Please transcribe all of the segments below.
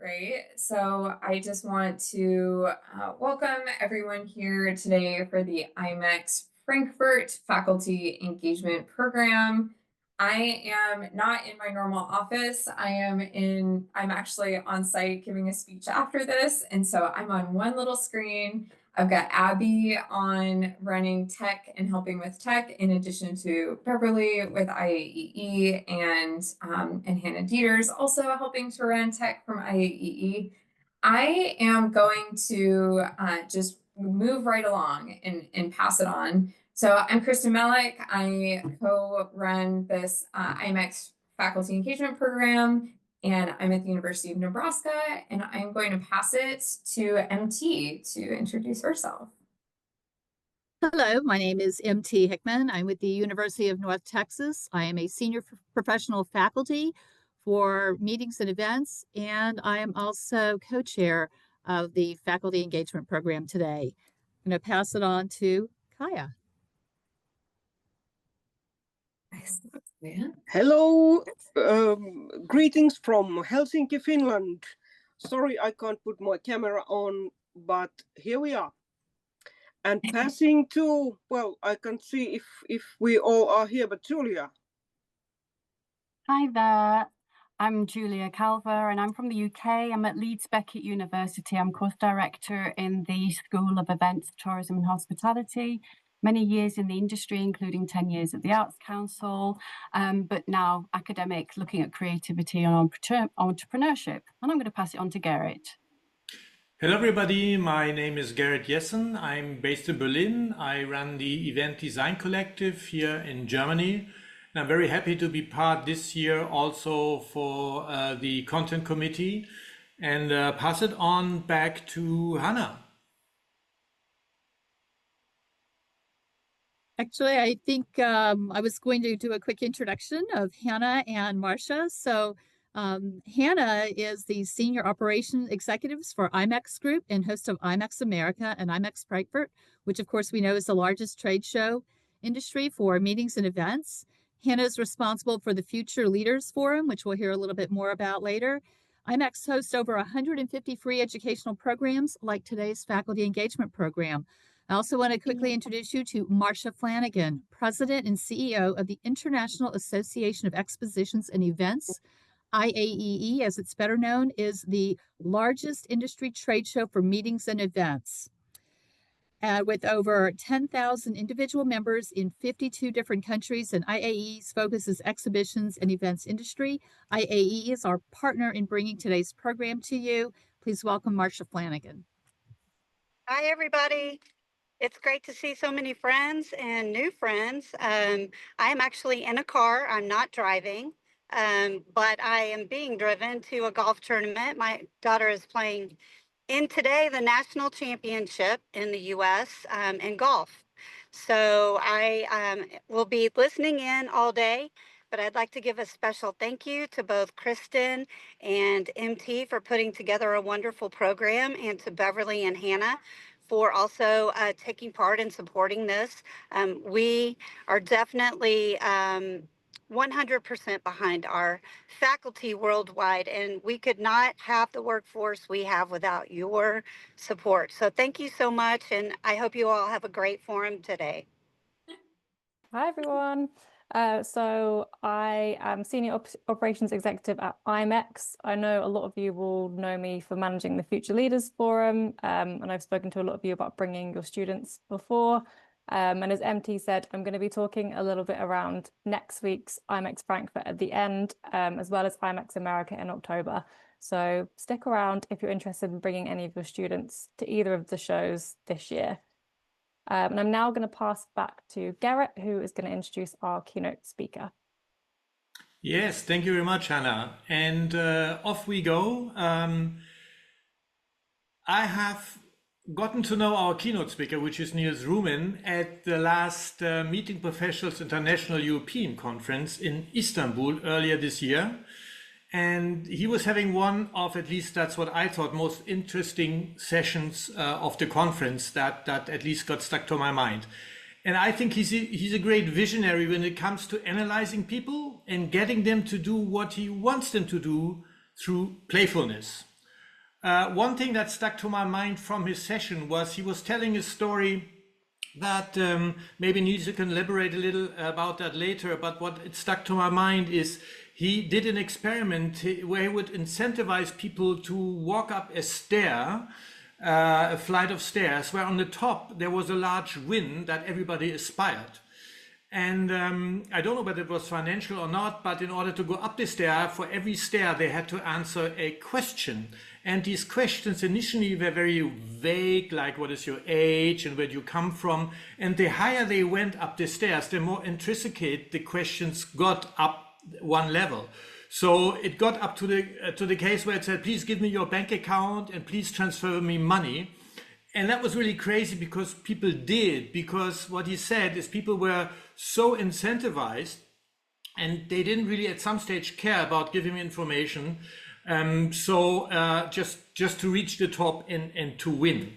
right? So I just want to welcome everyone here today for the IMEX Frankfurt Faculty Engagement Program. I am not in my normal office. I'm actually on site giving a speech after this. And so I'm on one little screen. I've got Abby on running tech and helping with tech, in addition to Beverly with IAEE and Hannah Dieters also helping to run tech from IAEE. I am going to just move right along and pass it on. So I'm Kristen Melick. I co-run this IMEX faculty engagement program, and I'm at the University of Nebraska, and I'm going to pass it to MT to introduce herself. Hello, my name is MT Hickman. I'm with the University of North Texas. I am a senior professional faculty for meetings and events, and I am also co-chair of the faculty engagement program today. I'm going to pass it on to Kaya. Hello, greetings from Helsinki, Finland. Sorry, I can't put my camera on, but here we are. And passing to, well, I can't see if we all are here, but Julia. Hi there, I'm Julia Calver and I'm from the UK. I'm at Leeds Beckett University. I'm course director in the School of Events, Tourism and Hospitality. Many years in the industry, including 10 years at the Arts Council, but now academic, looking at creativity and entrepreneurship. And I'm going to pass it on to Gerrit. Hello everybody, my name is Gerrit Jessen. I'm based in Berlin. I run the Event Design Collective here in Germany. And I'm very happy to be part this year also for the Content Committee, and pass it on back to Hannah. Actually, I think I was going to do a quick introduction of Hannah and Marcia. So Hannah is the Senior Operations Executives for IMEX Group and host of IMEX America and IMEX Frankfurt, which of course we know is the largest trade show industry for meetings and events. Hannah is responsible for the Future Leaders Forum, which we'll hear a little bit more about later. IMEX hosts over 150 free educational programs like today's faculty engagement program. I also want to quickly introduce you to Marcia Flanagan, President and CEO of the International Association of Expositions and Events. IAEE, as it's better known, is the largest industry trade show for meetings and events. With over 10,000 individual members in 52 different countries, and IAEE's focus is exhibitions and events industry. IAEE is our partner in bringing today's program to you. Please welcome Marcia Flanagan. Hi, everybody. It's great to see so many friends and new friends. I am actually in a car. I'm not driving, but I am being driven to a golf tournament. My daughter is playing in today the national championship in the U.S. In golf. So I will be listening in all day, but I'd like to give a special thank you to both Kristen and MT for putting together a wonderful program, and to Beverly and Hannah for also taking part in supporting this. We are definitely 100% behind our faculty worldwide, and we could not have the workforce we have without your support. So thank you so much, and I hope you all have a great forum today. Hi, everyone. So I am Senior Operations Executive at IMEX. I know a lot of you will know me for managing the Future Leaders Forum, and I've spoken to a lot of you about bringing your students before. And as MT said, I'm going to be talking a little bit around next week's IMEX Frankfurt at the end, as well as IMEX America in October. So stick around if you're interested in bringing any of your students to either of the shows this year. And I'm now going to pass back to Gerrit, who is going to introduce our keynote speaker. Yes, thank you very much, Hannah. And off we go. I have gotten to know our keynote speaker, which is Niels Rumen, at the last Meeting Professionals International European Conference in Istanbul earlier this year. And he was having one of, at least that's what I thought, most interesting sessions of the conference that at least got stuck to my mind. And I think he's a great visionary when it comes to analyzing people and getting them to do what he wants them to do through playfulness, One thing that stuck to my mind from his session was he was telling a story that maybe Niels can elaborate a little about that later, but what it stuck to my mind is he did an experiment where he would incentivize people to walk up a stair, a flight of stairs, where on the top there was a large win that everybody aspired. And I don't know whether it was financial or not, but in order to go up the stair, for every stair, they had to answer a question. And these questions initially were very vague, like what is your age and where do you come from? And the higher they went up the stairs, the more intricate the questions got up one level. So it got up to the case where it said, please give me your bank account and please transfer me money. And that was really crazy because people did, because what he said is people were so incentivized and they didn't really at some stage care about giving me information. Just to reach the top and to win.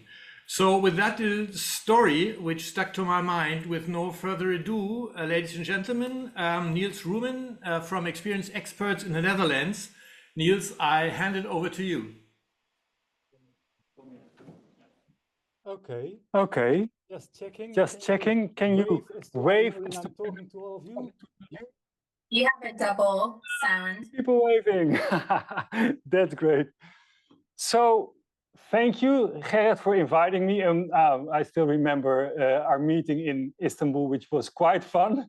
So with that story, which stuck to my mind, with no further ado, ladies and gentlemen, Niels Rumen from Experience Experts in the Netherlands. Niels, I hand it over to you. Okay. Okay. Just checking. Can you wave as I'm talking to all of you? You have a double sound. People waving. That's great. So thank you, Gerrit, for inviting me. I still remember our meeting in Istanbul, which was quite fun.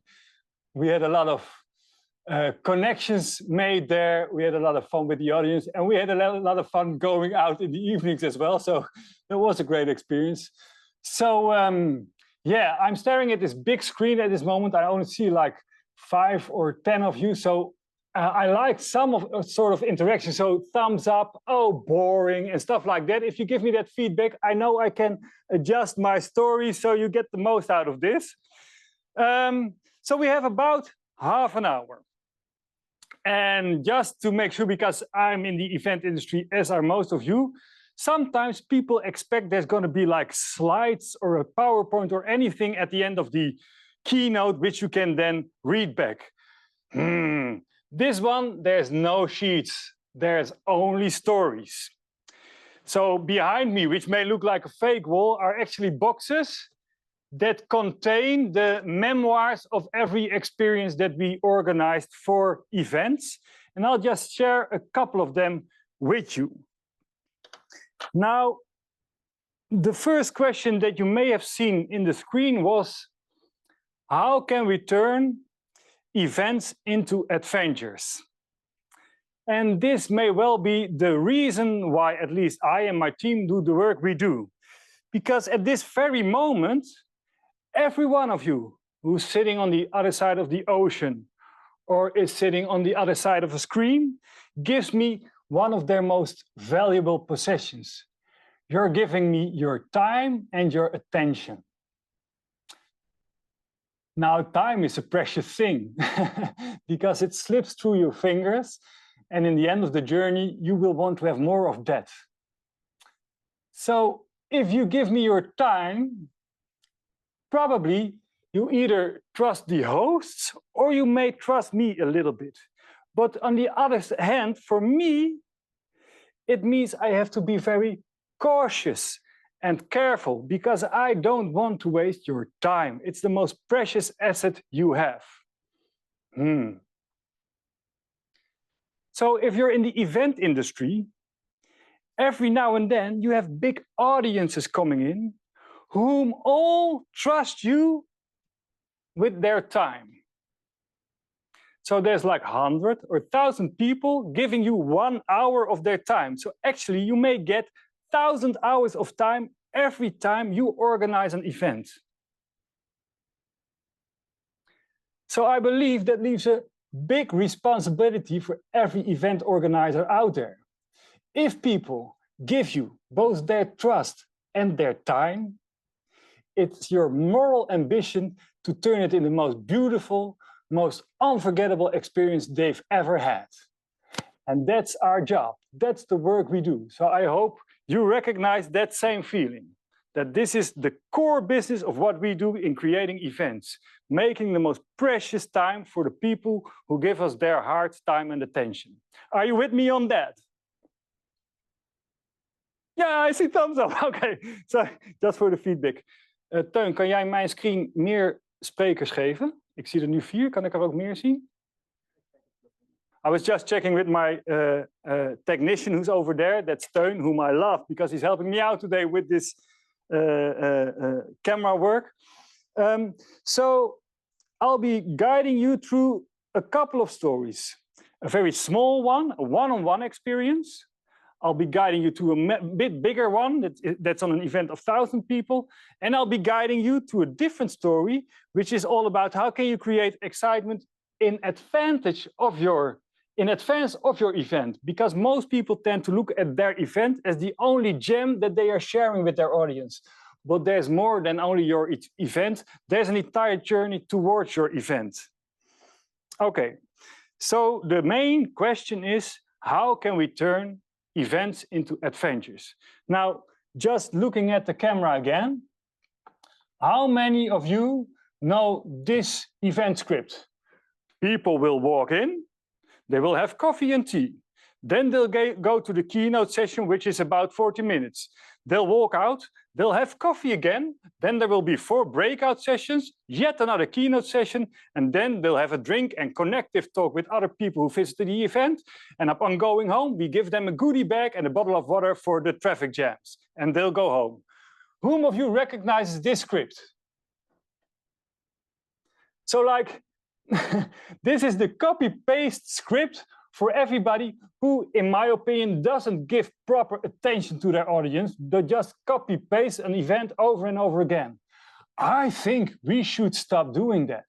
We had a lot of connections made there. We had a lot of fun with the audience, and we had a lot of fun going out in the evenings as well. So it was a great experience. So yeah, I'm staring at this big screen at this moment. I only see like 5 or 10 of you. So I like some of sort of interaction. So thumbs up, oh, boring, and stuff like that. If you give me that feedback, I know I can adjust my story so you get the most out of this. So we have about half an hour. And just to make sure, because I'm in the event industry, as are most of you, sometimes people expect there's going to be like slides or a PowerPoint or anything at the end of the keynote, which you can then read back. This one, there's no sheets. There's only stories. So behind me, which may look like a fake wall, are actually boxes that contain the memoirs of every experience that we organized for events. And I'll just share a couple of them with you. Now, the first question that you may have seen in the screen was, how can we turn events into adventures? And this may well be the reason why at least I and my team do the work we do. Because at this very moment, every one of you who's sitting on the other side of the ocean or is sitting on the other side of a screen gives me one of their most valuable possessions. You're giving me your time and your attention. Now, time is a precious thing because it slips through your fingers, and in the end of the journey, you will want to have more of that. So if you give me your time, probably you either trust the hosts or you may trust me a little bit. But on the other hand, for me, it means I have to be very cautious and careful because I don't want to waste your time. It's the most precious asset you have. So if you're in the event industry, every now and then you have big audiences coming in whom all trust you with their time. So there's like 100 or 1,000 people giving you 1 hour of their time. So actually you may get 1,000 hours of time every time you organize an event. So I believe that leaves a big responsibility for every event organizer out there. If people give you both their trust and their time, it's your moral ambition to turn it into the most beautiful, most unforgettable experience they've ever had. And that's our job. That's the work we do. So I hope you recognize that same feeling, that this is the core business of what we do in creating events, making the most precious time for the people who give us their heart, time, and attention. Are you with me on that? Ja, I see thumbs up. Oké, so just for the feedback. Teun, kan jij mijn screen meer sprekers geven? Ik zie er nu 4, kan ik er ook meer zien? I was just checking with my technician who's over there. That's Teun, whom I love because he's helping me out today with this camera work. So I'll be guiding you through a couple of stories. A very small one, a one-on-one experience. I'll be guiding you to a bit bigger one that's on an event of 1,000 people. And I'll be guiding you to a different story, which is all about how can you create excitement in advance of your event, because most people tend to look at their event as the only gem that they are sharing with their audience. But there's more than only your event. There's an entire journey towards your event. Okay, so the main question is, how can we turn events into adventures? Now, just looking at the camera again, how many of you know this event script? People will walk in, they will have coffee and tea. Then they'll go to the keynote session, which is about 40 minutes. They'll walk out, they'll have coffee again. Then there will be 4 breakout sessions, yet another keynote session, and then they'll have a drink and connective talk with other people who visited the event. And upon going home, we give them a goodie bag and a bottle of water for the traffic jams, and they'll go home. Whom of you recognizes this script? So like, this is the copy-paste script for everybody who, in my opinion, doesn't give proper attention to their audience. They just copy-paste an event over and over again. I think we should stop doing that.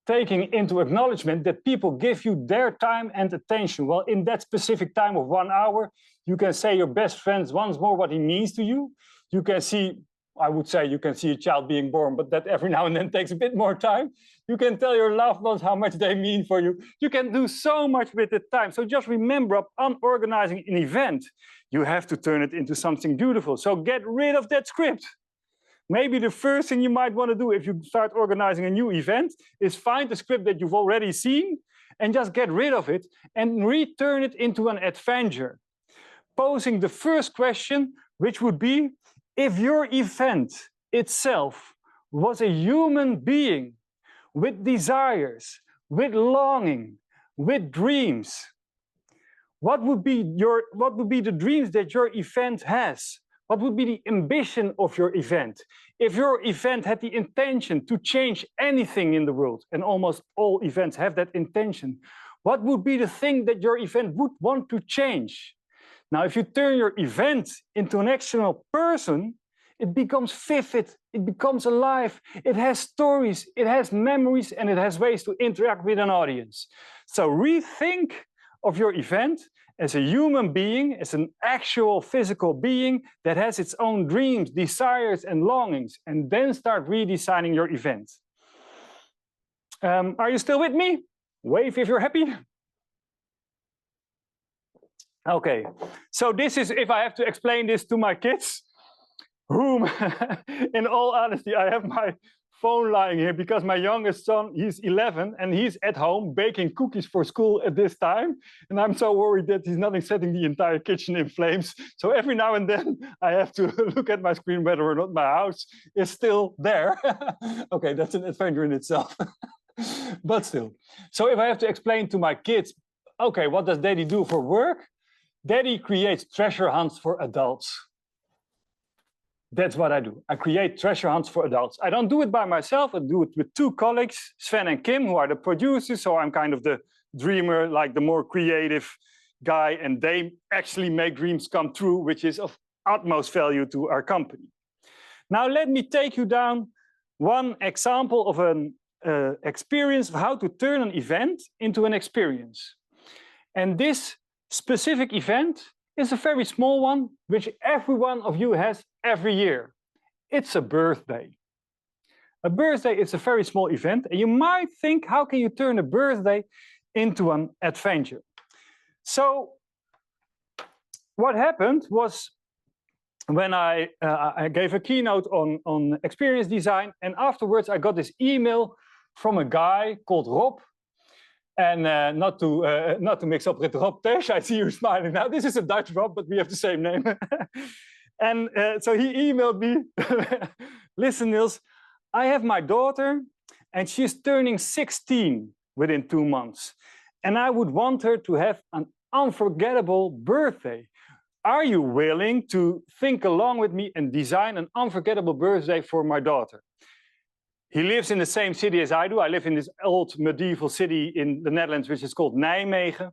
Taking into acknowledgement that people give you their time and attention. Well, in that specific time of 1 hour, you can say your best friends once more what he means to you. You can see, I would say you can see a child being born, but that every now and then takes a bit more time. You can tell your loved ones how much they mean for you. You can do so much with the time. So just remember, upon organizing an event, you have to turn it into something beautiful. So get rid of that script. Maybe the first thing you might want to do if you start organizing a new event is find a script that you've already seen and just get rid of it and return it into an adventure. Posing the first question, which would be, if your event itself was a human being with desires, with longing, with dreams, what would be the dreams that your event has? What would be the ambition of your event? If your event had the intention to change anything in the world, and almost all events have that intention, what would be the thing that your event would want to change? Now, if you turn your event into an actual person, it becomes vivid, it becomes alive, it has stories, it has memories, and it has ways to interact with an audience. So rethink of your event as a human being, as an actual physical being that has its own dreams, desires, and longings, and then start redesigning your event. Are you still with me? Wave if you're happy. Okay, so this is, if I have to explain this to my kids, whom, in all honesty, I have my phone lying here because my youngest son, he's 11 and he's at home baking cookies for school at this time. And I'm so worried that he's not setting the entire kitchen in flames. So every now and then I have to look at my screen whether or not my house is still there. Okay, that's an adventure in itself. But still. So if I have to explain to my kids, okay, what does Daddy do for work? Daddy creates treasure hunts for adults. That's what I do. I create treasure hunts for adults. I don't do it by myself. I do it with 2 colleagues, Sven and Kim, who are the producers. So I'm kind of the dreamer, like the more creative guy, and they actually make dreams come true, which is of utmost value to our company. Now, let me take you down one example of an experience of how to turn an event into an experience. And this specific event is a very small one, which every one of you has every year. It's a birthday. A birthday is a very small event, and you might think, how can you turn a birthday into an adventure? So what happened was when I gave a keynote on experience design, and afterwards I got this email from a guy called Rob, And not to mix up with Rob Tesch. I see you smiling now. This is a Dutch Rob, but we have the same name. And so he emailed me, listen, Niels, I have my daughter and she's turning 16 within 2 months. And I would want her to have an unforgettable birthday. Are you willing to think along with me and design an unforgettable birthday for my daughter? He lives in the same city as I do. I live in this old medieval city in the Netherlands, which is called Nijmegen.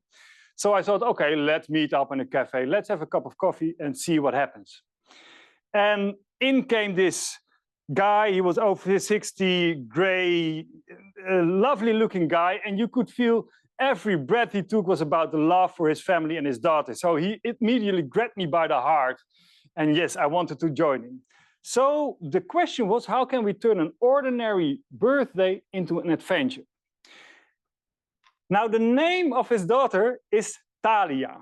So I thought, okay, let's meet up in a cafe. Let's have a cup of coffee and see what happens. And in came this guy. He was over 60, gray, lovely looking guy. And you could feel every breath he took was about the love for his family and his daughter. So he immediately grabbed me by the heart. And yes, I wanted to join him. So the question was, how can we turn an ordinary birthday into an adventure? Now, the name of his daughter is Thalia.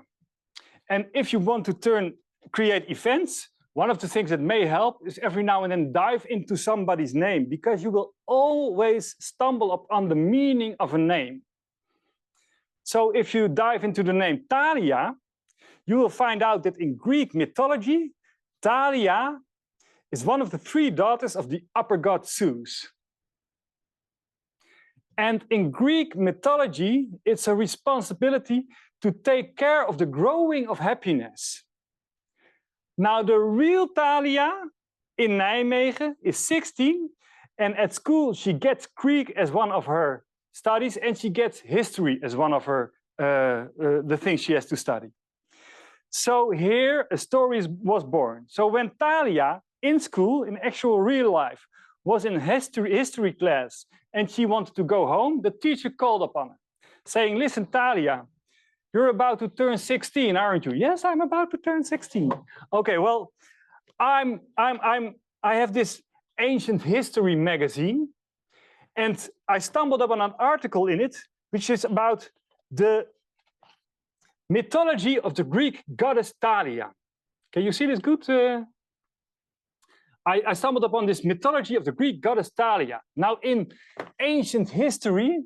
And if you want to create events, one of the things that may help is every now and then dive into somebody's name, because you will always stumble upon the meaning of a name. So if you dive into the name Thalia, you will find out that in Greek mythology, Thalia is one of the 3 daughters of the upper god Zeus. And in Greek mythology, it's a responsibility to take care of the growing of happiness. Now, the real Thalia in Nijmegen is 16, and at school she gets Greek as one of her studies, and she gets history as one of her the things she has to study. So here a story was born. So when Thalia in school, in actual real life, was in history class and she wanted to go home, the teacher called upon her, saying, listen, Thalia, you're about to turn 16, aren't you? Yes, I'm about to turn 16. Okay, well, I have this ancient history magazine, and I stumbled upon an article in it, which is about the mythology of the Greek goddess Thalia. Can you see this good? I stumbled upon this mythology of the Greek goddess Thalia. Now, in ancient history,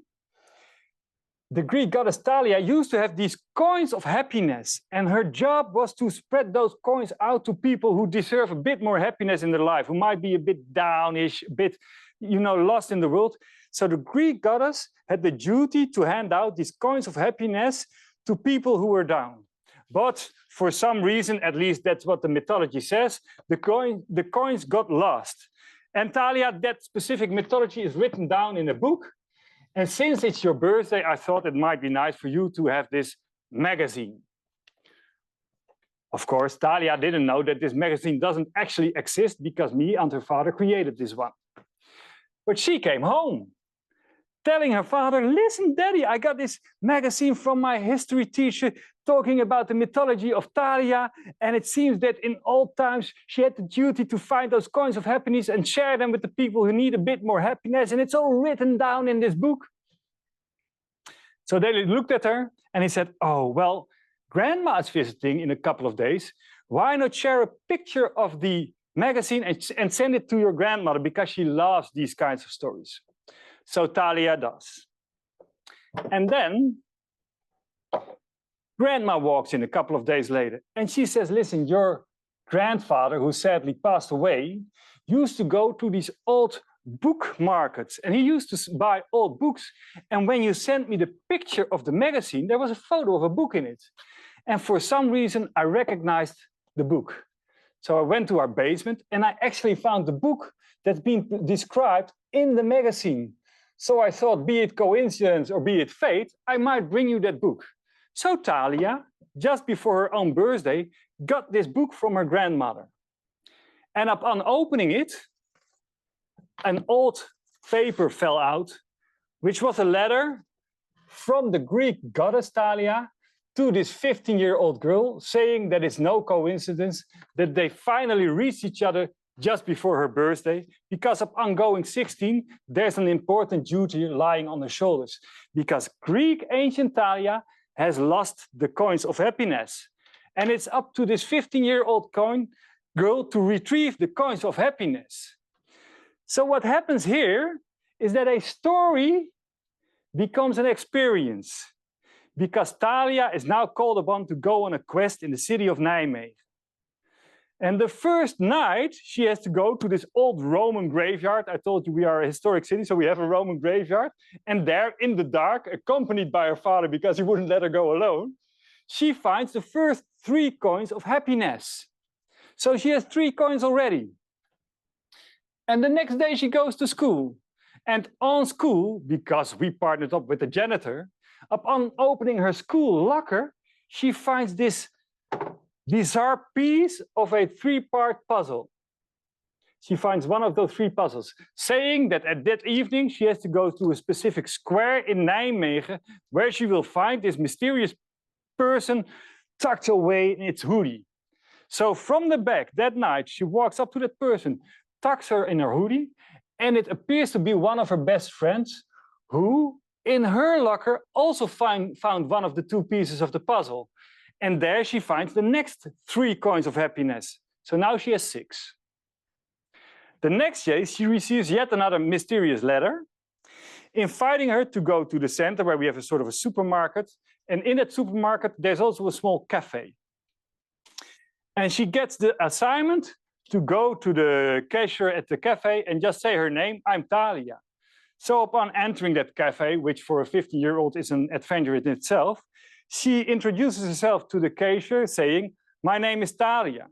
the Greek goddess Thalia used to have these coins of happiness, and her job was to spread those coins out to people who deserve a bit more happiness in their life, who might be a bit downish, a bit, lost in the world. So the Greek goddess had the duty to hand out these coins of happiness to people who were down. But for some reason, at least that's what the mythology says, the coins got lost. And Thalia, that specific mythology is written down in a book. And since it's your birthday, I thought it might be nice for you to have this magazine. Of course, Thalia didn't know that this magazine doesn't actually exist because me and her father created this one. But she came home telling her father, listen, Daddy, I got this magazine from my history teacher talking about the mythology of Thalia, and it seems that in old times she had the duty to find those coins of happiness and share them with the people who need a bit more happiness, and it's all written down in this book. So they looked at her and he said, oh, well, Grandma is visiting in a couple of days. Why not share a picture of the magazine and send it to your grandmother, because she loves these kinds of stories. So Thalia does. And then Grandma walks in a couple of days later and she says, listen, your grandfather, who sadly passed away, used to go to these old book markets, and he used to buy old books. And when you sent me the picture of the magazine, there was a photo of a book in it. And for some reason, I recognized the book. So I went to our basement and I actually found the book that's been described in the magazine. So I thought, be it coincidence or be it fate, I might bring you that book. So Thalia, just before her own birthday, got this book from her grandmother. And upon opening it, an old paper fell out, which was a letter from the Greek goddess Thalia to this 15-year-old girl, saying that it's no coincidence that they finally reached each other just before her birthday, because upon going 16, there's an important duty lying on her shoulders, because Greek ancient Thalia has lost the coins of happiness. And it's up to this 15-year-old girl to retrieve the coins of happiness. So what happens here is that a story becomes an experience, because Thalia is now called upon to go on a quest in the city of Nijmegen. And the first night, she has to go to this old Roman graveyard. I told you we are a historic city, so we have a Roman graveyard. And there, in the dark, accompanied by her father, because he wouldn't let her go alone, she finds the first 3 coins of happiness. So she has 3 coins already. And the next day she goes to school. And on school, because we partnered up with the janitor, upon opening her school locker, she finds this bizarre piece of a 3-part puzzle. She finds one of those 3 puzzles, saying that at that evening she has to go to a specific square in Nijmegen, where she will find this mysterious person tucked away in its hoodie. So from the back that night, she walks up to that person, tucks her in her hoodie, and it appears to be one of her best friends, who in her locker also found one of the 2 pieces of the puzzle. And there she finds the next 3 coins of happiness. So now she has 6. The next day, she receives yet another mysterious letter, inviting her to go to the center where we have a sort of a supermarket. And in that supermarket, there's also a small cafe. And she gets the assignment to go to the cashier at the cafe and just say her name, I'm Thalia. So upon entering that cafe, which for a 15-year-old is an adventure in itself, she introduces herself to the cashier saying, my name is Thalia.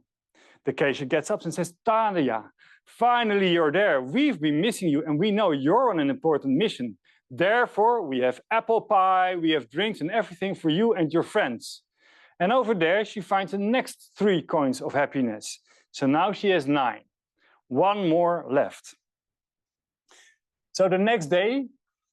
The cashier gets up and says, Thalia, finally you're there. We've been missing you and we know you're on an important mission. Therefore, we have apple pie, we have drinks and everything for you and your friends. And over there, she finds the next 3 coins of happiness. So now she has 9. 1 more left. So the next day,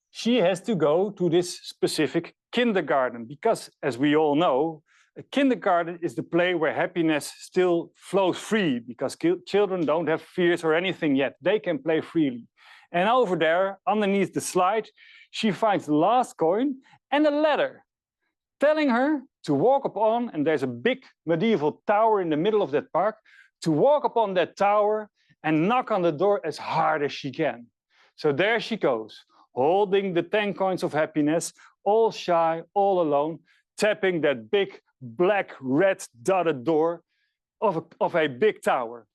she has to go to this specific kindergarten, because as we all know, a kindergarten is the place where happiness still flows free, because children don't have fears or anything yet. They can play freely. And over there, underneath the slide, she finds the last coin and a letter telling her to walk upon, and there's a big medieval tower in the middle of that park, to walk upon that tower and knock on the door as hard as she can. So there she goes, holding the 10 coins of happiness, all shy, all alone, tapping that big black red dotted door of a big tower.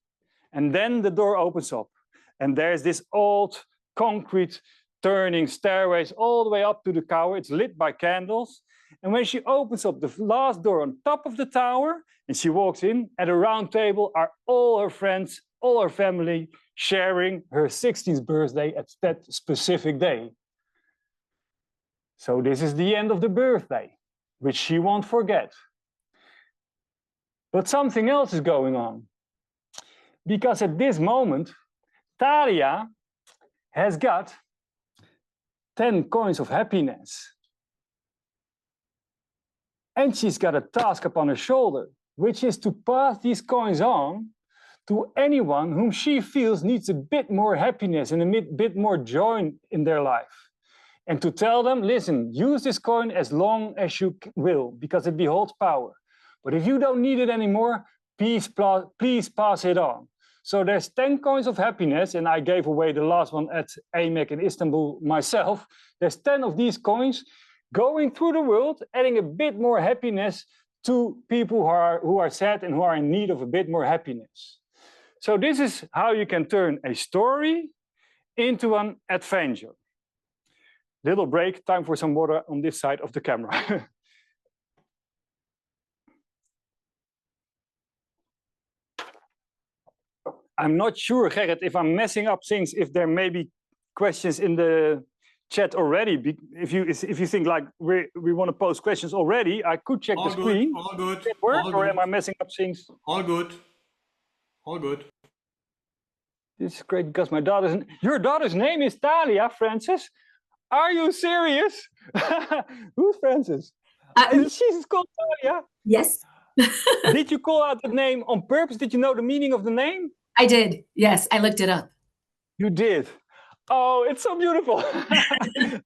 And then the door opens up and there's this old concrete turning stairways all the way up to the tower. It's lit by candles. And when she opens up the last door on top of the tower and she walks in, at a round table are all her friends, all her family, sharing her 16th birthday at that specific day. So this is the end of the birthday, which she won't forget. But something else is going on. Because at this moment, Thalia has got 10 coins of happiness. And she's got a task upon her shoulder, which is to pass these coins on to anyone whom she feels needs a bit more happiness and a bit more joy in their life. And to tell them, listen, use this coin as long as you will, because it beholds power. But if you don't need it anymore, please pass it on. So there's 10 coins of happiness, and I gave away the last one at IMEC in Istanbul myself. There's 10 of these coins going through the world, adding a bit more happiness to people who are sad and who are in need of a bit more happiness. So this is how you can turn a story into an adventure. Little break, time for some water on this side of the camera. I'm not sure, Gerrit, if I'm messing up things, if there may be questions in the chat already. If you think like we want to pose questions already, I could check the screen. All good. Does it work, or am I messing up things? All good. All good. This is great because your daughter's name is Thalia, Francis. Are you serious? Who's Francis? She's called Thalia. Yes. Did you call out the name on purpose? Did you know the meaning of the name? I did. Yes, I looked it up. You did. Oh, it's so beautiful.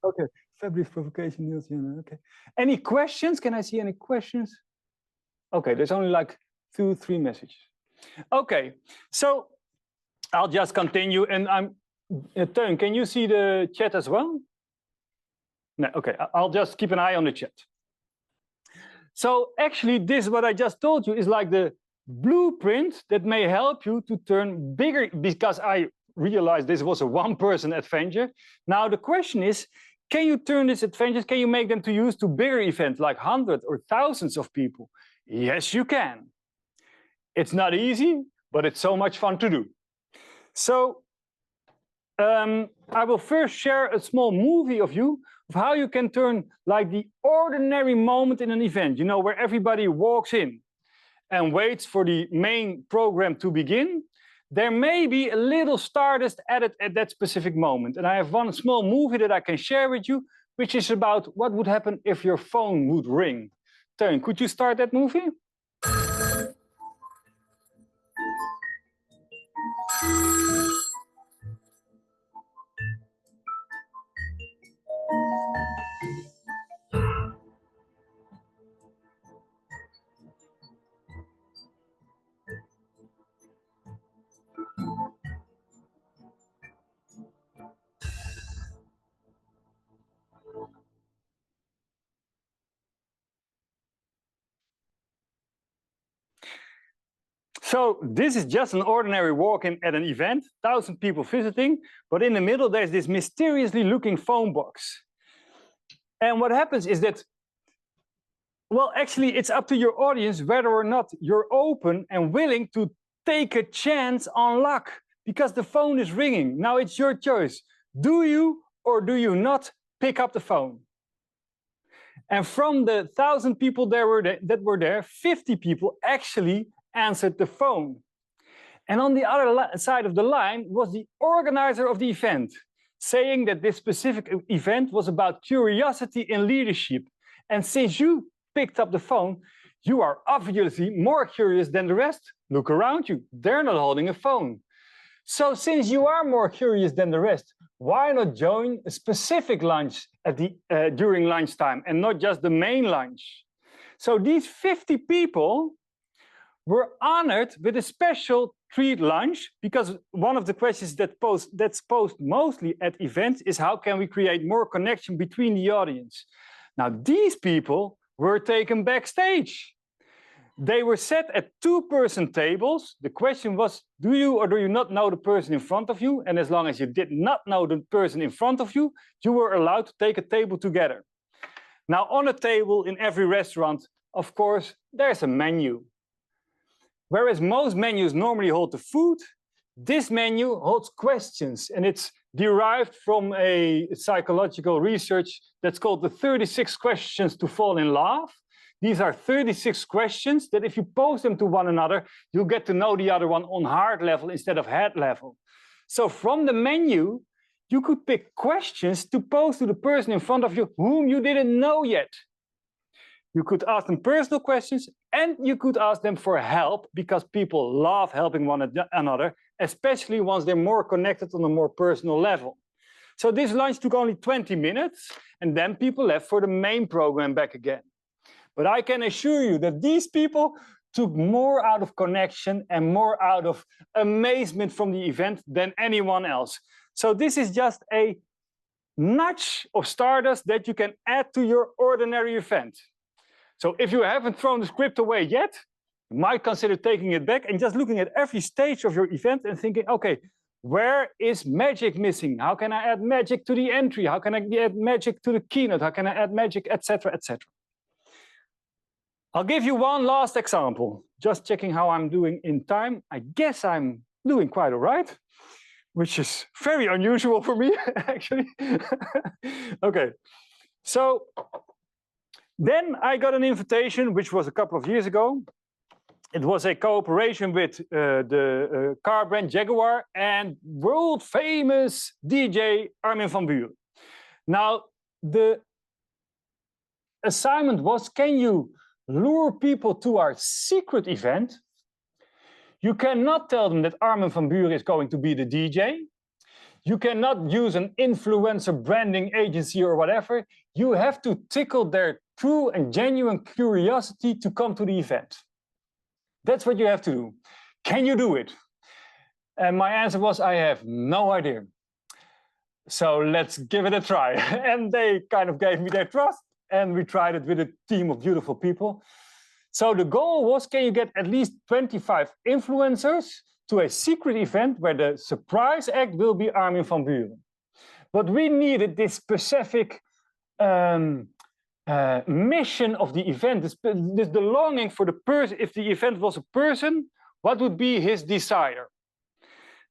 Okay. Fabulous provocation, Niels. Okay. Any questions? Can I see any questions? Okay, there's only like 2-3 messages. Okay, so I'll just continue, and Teun, can you see the chat as well? No, okay, I'll just keep an eye on the chat. So actually, this, what I just told you, is like the blueprint that may help you to turn bigger, because I realized this was a one-person adventure. Now the question is, can you turn these adventures, can you make them to use to bigger events like hundreds or thousands of people? Yes, you can. It's not easy, but it's so much fun to do. So I will first share a small movie of how you can turn like the ordinary moment in an event, you know, where everybody walks in and waits for the main program to begin. There may be a little stardust added at that specific moment. And I have one small movie that I can share with you, which is about what would happen if your phone would ring. Teun, could you start that movie? So this is just an ordinary walk-in at an event, 1,000 people visiting, but in the middle there's this mysteriously looking phone box. And what happens is that, well, actually it's up to your audience whether or not you're open and willing to take a chance on luck, because the phone is ringing. Now it's your choice. Do you or do you not pick up the phone? And from the 1,000 people that were there, 50 people actually answered the phone. And on the other side of the line was the organizer of the event, saying that this specific event was about curiosity in leadership. And since you picked up the phone, you are obviously more curious than the rest. Look around you, they're not holding a phone. So since you are more curious than the rest, why not join a specific lunch at during lunchtime and not just the main lunch? So these 50 people were honored with a special treat lunch, because one of the questions that's posed mostly at events is how can we create more connection between the audience? Now these people were taken backstage. They were set at 2-person tables. The question was, do you or do you not know the person in front of you? And as long as you did not know the person in front of you, you were allowed to take a table together. Now on a table in every restaurant, of course, there's a menu. Whereas most menus normally hold the food, this menu holds questions, and it's derived from a psychological research that's called the 36 questions to fall in love. These are 36 questions that if you pose them to one another, you'll get to know the other one on heart level instead of head level. So from the menu, you could pick questions to pose to the person in front of you whom you didn't know yet. You could ask them personal questions, and you could ask them for help, because people love helping one another, especially once they're more connected on a more personal level. So this lunch took only 20 minutes, and then people left for the main program back again. But I can assure you that these people took more out of connection and more out of amazement from the event than anyone else. So this is just a nudge of stardust that you can add to your ordinary event. So if you haven't thrown the script away yet, you might consider taking it back and just looking at every stage of your event and thinking, okay, where is magic missing? How can I add magic to the entry? How can I add magic to the keynote? How can I add magic, etc., etc.? I'll give you one last example, just checking how I'm doing in time. I guess I'm doing quite all right, which is very unusual for me, actually. Okay, so then I got an invitation, which was a couple of years ago. It was a cooperation with the car brand Jaguar and world famous DJ Armin van Buuren. Now, the assignment was, can you lure people to our secret event? You cannot tell them that Armin van Buuren is going to be the DJ. You cannot use an influencer branding agency or whatever. You have to tickle their true and genuine curiosity to come to the event. That's what you have to do. Can you do it? And my answer was, I have no idea. So let's give it a try. And they kind of gave me their trust, and we tried it with a team of beautiful people. So the goal was, can you get at least 25 influencers to a secret event where the surprise act will be Armin van Buuren? But we needed this specific mission of the event, the longing for the person. If the event was a person, what would be his desire?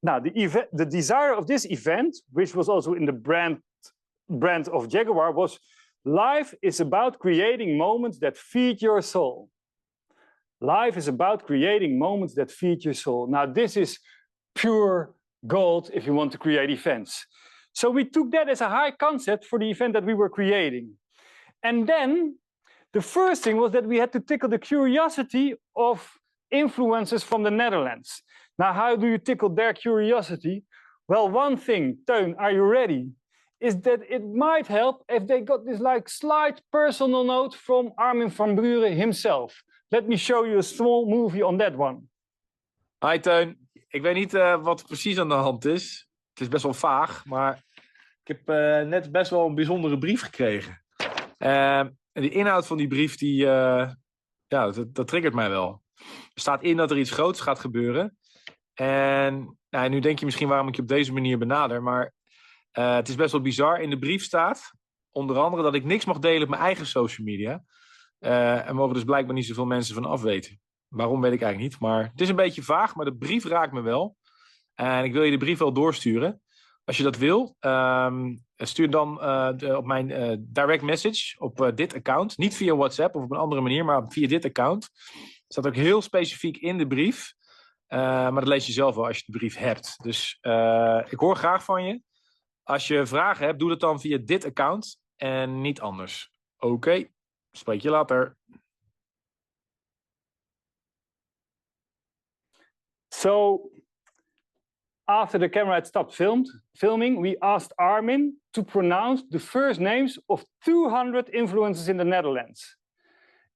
Now, the desire of this event, which was also in the brand of Jaguar, was life is about creating moments that feed your soul. Life is about creating moments that feed your soul. Now, this is pure gold if you want to create events. So we took that as a high concept for the event that we were creating. And then the first thing was that we had to tickle the curiosity of influencers from the Netherlands. Now, how do you tickle their curiosity? Well, one thing, Teun, are you ready? Is that it might help if they got this like slight personal note from Armin van Buuren himself. Let me show you a small movie on that one. Hi Teun, ik weet niet wat er precies aan de hand is. Het is best wel vaag, maar ik heb net best wel een bijzondere brief gekregen. En de inhoud van die brief, dat triggert mij wel. Er staat in dat er iets groots gaat gebeuren. En nou, nu denk je misschien waarom ik je op deze manier benader, maar het is best wel bizar. In de brief staat onder andere dat ik niks mag delen op mijn eigen social media. En mogen dus blijkbaar niet zoveel mensen van afweten. Waarom weet ik eigenlijk niet, maar het is een beetje vaag, maar de brief raakt me wel. En ik wil je de brief wel doorsturen. Als je dat wil, stuur dan op mijn direct message op dit account. Niet via WhatsApp of op een andere manier, maar via dit account. Het staat ook heel specifiek in de brief. Maar dat lees je zelf wel als je de brief hebt. Dus ik hoor graag van je. Als je vragen hebt, doe dat dan via dit account en niet anders. Oké, spreek je later. So, after the camera had stopped filming, we asked Armin to pronounce the first names of 200 influencers in the Netherlands.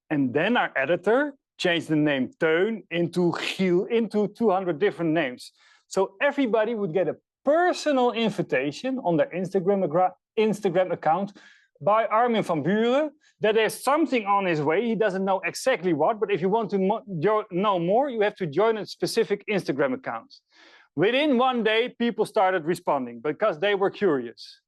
And then our editor changed the name Teun into Giel, into 200 different names. So everybody would get a personal invitation on their Instagram account by Armin van Buuren that there's something on his way. He doesn't know exactly what, but if you want to know more, you have to join a specific Instagram account. Within one day, people started responding because they were curious.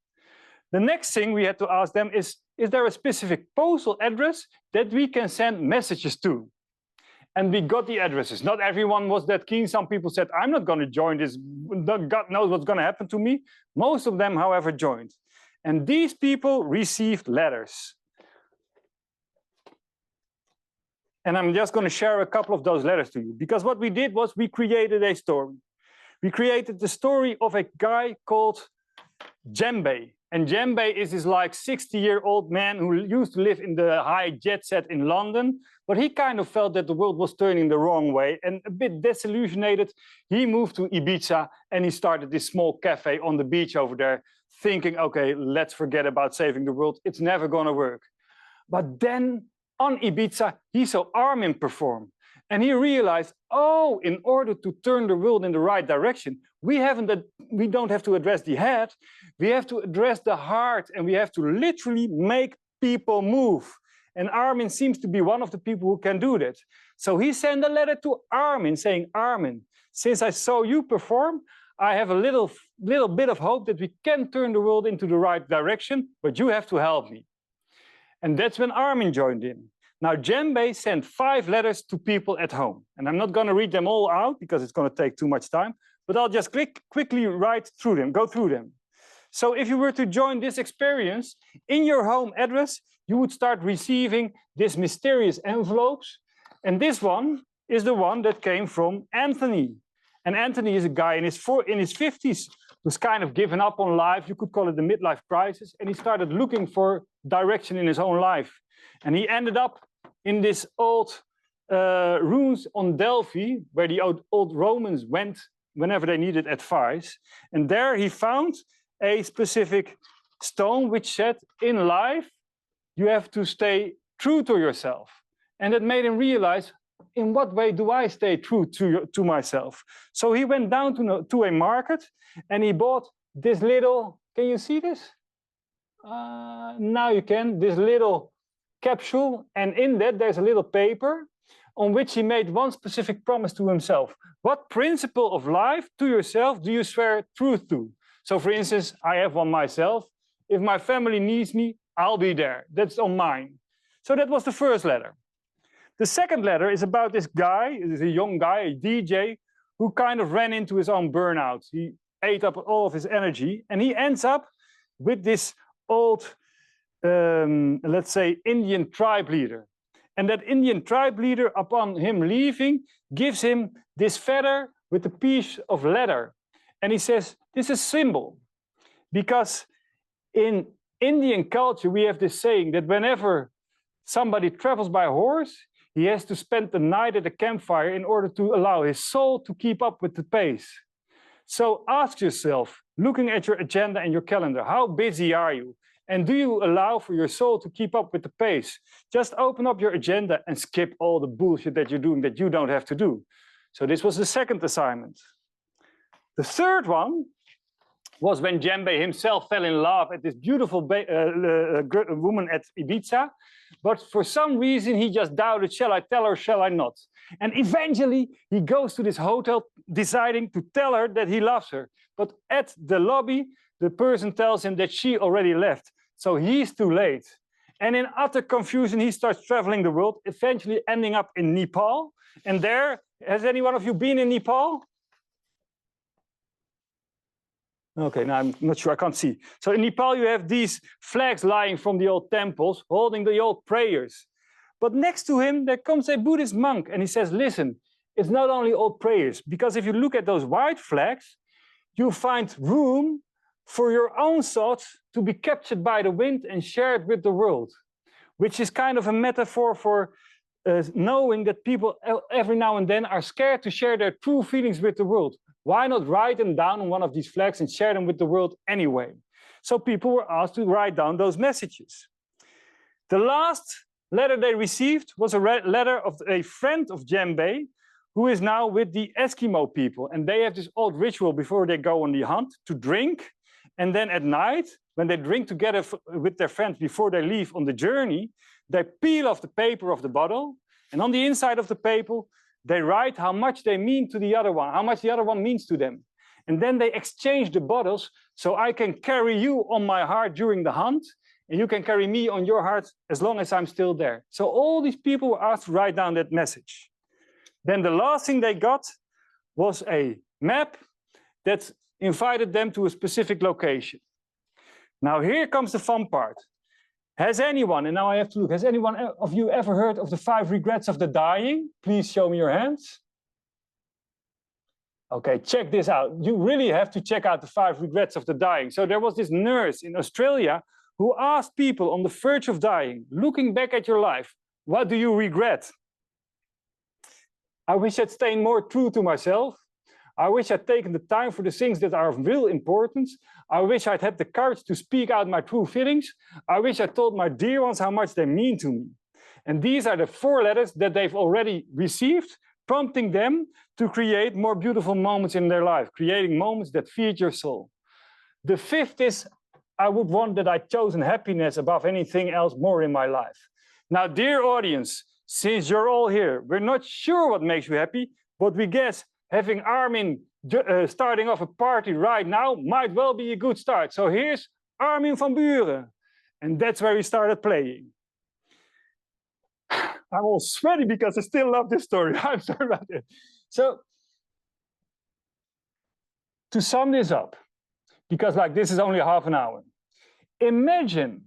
The next thing we had to ask them is there a specific postal address that we can send messages to? And we got the addresses. Not everyone was that keen. Some people said, I'm not going to join this. God knows what's going to happen to me. Most of them, however, joined. And these people received letters. And I'm just going to share a couple of those letters to you. Because what we did was we created a story. We created the story of a guy called Djembe. And Djembe is this like 60-year-old man who used to live in the high jet set in London, but he kind of felt that the world was turning the wrong way, and a bit disillusioned, he moved to Ibiza and he started this small cafe on the beach over there, thinking, okay, let's forget about saving the world. It's never going to work. But then on Ibiza, he saw Armin perform. And he realized, oh, in order to turn the world in the right direction, we don't have to address the head, we have to address the heart, and we have to literally make people move. And Armin seems to be one of the people who can do that. So he sent a letter to Armin saying, Armin, since I saw you perform, I have a little bit of hope that we can turn the world into the right direction, but you have to help me. And that's when Armin joined in. Now, Djembe sent 5 letters to people at home. And I'm not going to read them all out because it's going to take too much time, but I'll just quickly go through them. So if you were to join this experience, in your home address, you would start receiving these mysterious envelopes. And this one is the one that came from Anthony. And Anthony is a guy in his 50s who's kind of given up on life. You could call it the midlife crisis. And he started looking for direction in his own life. And he ended up in this old ruins on Delphi, where the old Romans went whenever they needed advice. And there he found a specific stone which said, in life, you have to stay true to yourself. And it made him realize, in what way do I stay true to myself? So he went down to a market and he bought this little Can you see this? Now you can, this little capsule, and in that there's a little paper on which he made one specific promise to himself. What principle of life to yourself do you swear truth to? So for instance, I have one myself. If my family needs me, I'll be there. That's on mine. So that was the first letter. The second letter is about this guy, this is a young guy, a DJ, who kind of ran into his own burnout. He ate up all of his energy, and he ends up with this old, let's say, Indian tribe leader. And that Indian tribe leader, upon him leaving, gives him this feather with a piece of leather. And he says, this is a symbol. Because in Indian culture, we have this saying that whenever somebody travels by horse, he has to spend the night at a campfire in order to allow his soul to keep up with the pace. So ask yourself, looking at your agenda and your calendar, how busy are you? And do you allow for your soul to keep up with the pace? Just open up your agenda and skip all the bullshit that you're doing that you don't have to do. So this was the second assignment. The third one was when Djembe himself fell in love at this beautiful woman at Ibiza. But for some reason, he just doubted, shall I tell her, shall I not? And eventually, he goes to this hotel deciding to tell her that he loves her. But at the lobby, the person tells him that she already left. So he's too late. And in utter confusion, he starts traveling the world, eventually ending up in Nepal. And there, has any one of you been in Nepal? Okay, now I'm not sure, I can't see. So in Nepal, you have these flags lying from the old temples, holding the old prayers. But next to him, there comes a Buddhist monk, and he says, listen, it's not only old prayers, because if you look at those white flags, you find room for your own thoughts to be captured by the wind and shared with the world, which is kind of a metaphor for knowing that people every now and then are scared to share their true feelings with the world. Why not write them down on one of these flags and share them with the world anyway? So people were asked to write down those messages. The last letter they received was a letter of a friend of Djembe, who is now with the Eskimo people. And they have this old ritual before they go on the hunt to drink. And then at night, when they drink together with their friends before they leave on the journey, they peel off the paper of the bottle. And on the inside of the paper, they write how much they mean to the other one, how much the other one means to them. And then they exchange the bottles, so I can carry you on my heart during the hunt, and you can carry me on your heart as long as I'm still there. So all these people were asked to write down that message. Then the last thing they got was a map that invited them to a specific location. Now here comes the fun part. Has anyone, and now I have to look, has anyone of you ever heard of the 5 regrets of the dying? Please show me your hands. Okay, check this out. You really have to check out the 5 regrets of the dying. So there was this nurse in Australia who asked people on the verge of dying, looking back at your life, what do you regret? I wish I'd stayed more true to myself. I wish I'd taken the time for the things that are of real importance. I wish I'd had the courage to speak out my true feelings. I wish I told my dear ones how much they mean to me. And these are the 4 letters that they've already received, prompting them to create more beautiful moments in their life, creating moments that feed your soul. The 5th is, I would want that I'd chosen happiness above anything else more in my life. Now, dear audience, since you're all here, we're not sure what makes you happy, but we guess having Armin starting off a party right now might well be a good start. So here's Armin van Buren. And that's where we started playing. I'm all sweaty because I still love this story. I'm sorry about that. So to sum this up, because like this is only half an hour, imagine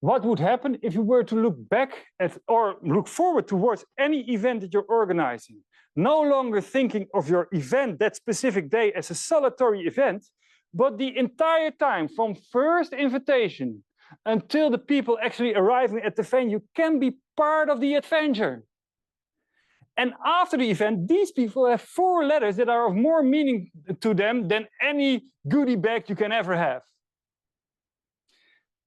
what would happen if you were to look back at or look forward towards any event that you're organizing, no longer thinking of your event that specific day as a solitary event, but the entire time from first invitation until the people actually arriving at the venue can be part of the adventure. And after the event, these people have 4 letters that are of more meaning to them than any goodie bag you can ever have.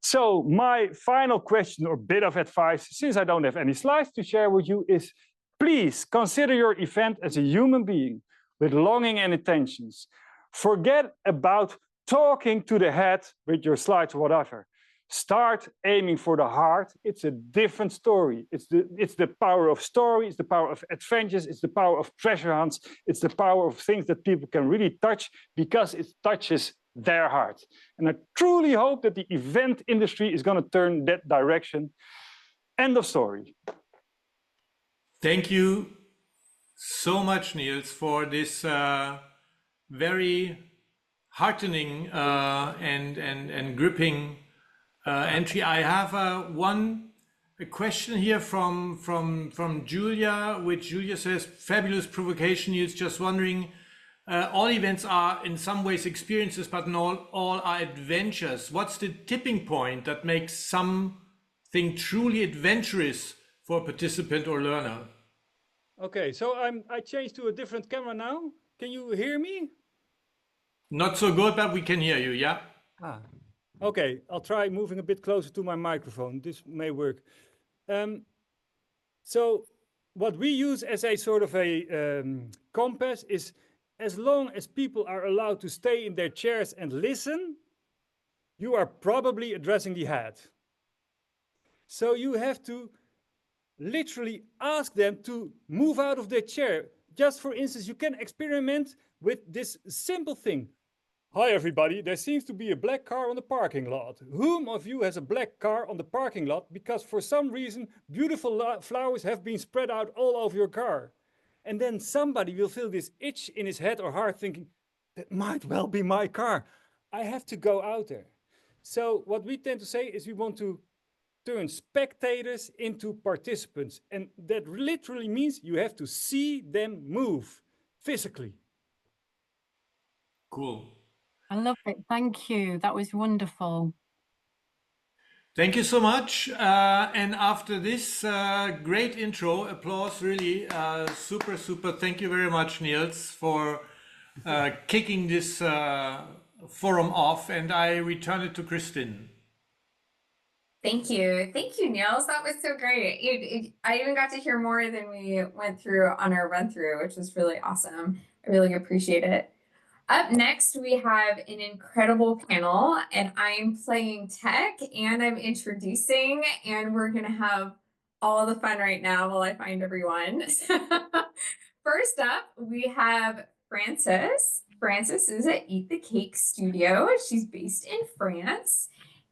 So my final question or bit of advice, since I don't have any slides to share with you, is please consider your event as a human being with longing and intentions. Forget about talking to the head with your slides or whatever. Start aiming for the heart. It's a different story. It's the power of story, it's the power of adventures, it's the power of treasure hunts, it's the power of things that people can really touch because it touches their heart. And I truly hope that the event industry is going to turn that direction. End of story. Thank you so much, Niels, for this very heartening and gripping entry. I have a question here from Julia, which Julia says, fabulous provocation, Niels, just wondering, all events are in some ways experiences, but not all are adventures. What's the tipping point that makes something truly adventurous for a participant or learner? Okay, so I changed to a different camera now. Can you hear me? Not so good, but we can hear you, yeah. Okay, I'll try moving a bit closer to my microphone. This may work. So what we use as a sort of a compass is, as long as people are allowed to stay in their chairs and listen, you are probably addressing the head. So you have to literally ask them to move out of their chair. Just for instance, you can experiment with this simple thing. Hi everybody, there seems to be a black car on the parking lot. Whom of you has a black car on the parking lot because for some reason beautiful flowers have been spread out all over your car? And then somebody will feel this itch in his head or heart thinking, that might well be my car. I have to go out there. So what we tend to say is we want to turn spectators into participants. And that literally means you have to see them move physically. Cool. I love it. Thank you. That was wonderful. Thank you so much. And after this great intro, applause, really super. Thank you very much, Niels, for kicking this forum off. And I return it to Kristin. Thank you, Niels. That was so great. I even got to hear more than we went through on our run through, which was really awesome. I really appreciate it. Up next, we have an incredible panel, and I'm playing tech and I'm introducing, and we're going to have all the fun right now while I find everyone. First up, we have Frances. Frances is at Eat the Cake Studio. She's based in France.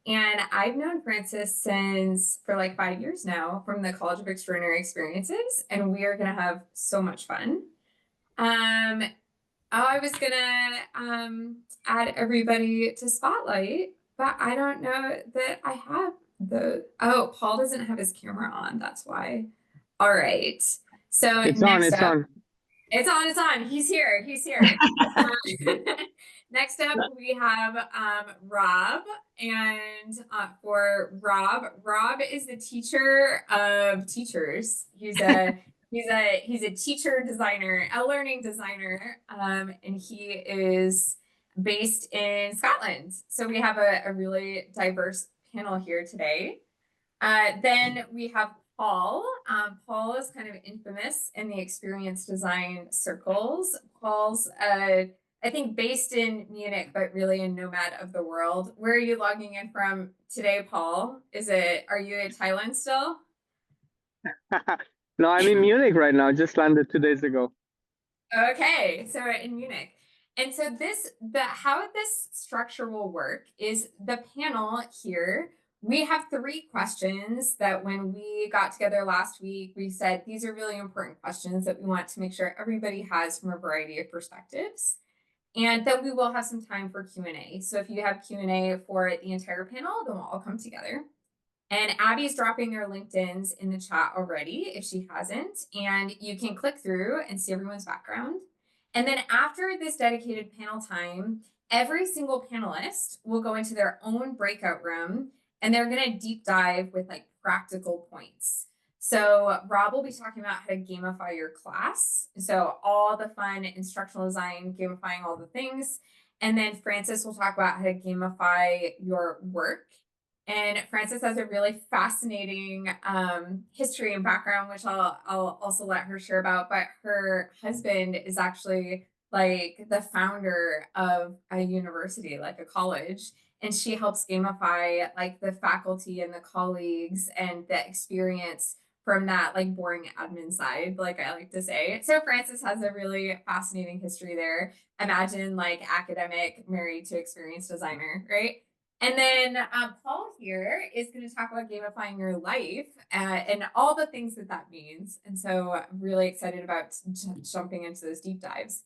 And I've known Frances for like 5 years now from the College of Extraordinary Experiences, and we are going to have so much fun. I was gonna add everybody to Spotlight, but I don't know that I have oh, Paul doesn't have his camera on, that's why. All right, so it's next up, on. It's on. He's here. Next up, we have Rob, and for Rob is the teacher of teachers. He's a teacher designer, a learning designer, and he is based in Scotland. So we have a really diverse panel here today. Then we have Paul. Paul is kind of infamous in the experience design circles. Paul's, I think, based in Munich, but really a nomad of the world. Where are you logging in from today, Paul? Are you in Thailand still? No, I'm in Munich right now. Just landed 2 days ago. Okay, so we're in Munich. And so how this structure will work is the panel here. We have 3 questions that when we got together last week, we said these are really important questions that we want to make sure everybody has from a variety of perspectives. And then we will have some time for Q&A. So if you have Q&A for the entire panel, then we'll all come together. And Abby's dropping their LinkedIns in the chat already, if she hasn't. And you can click through and see everyone's background. And then after this dedicated panel time, every single panelist will go into their own breakout room, and they're going to deep dive with like practical points. So Rob will be talking about how to gamify your class. So all the fun instructional design, gamifying all the things. And then Frances will talk about how to gamify your work. And Frances has a really fascinating history and background, which I'll also let her share about. But her husband is actually like the founder of a university, like a college, and she helps gamify like the faculty and the colleagues and the experience from that like boring admin side, like I like to say. So Frances has a really fascinating history there. Imagine like academic married to experienced designer, right? And then Paul here is going to talk about gamifying your life and all the things that that means. And so I'm really excited about jumping into those deep dives.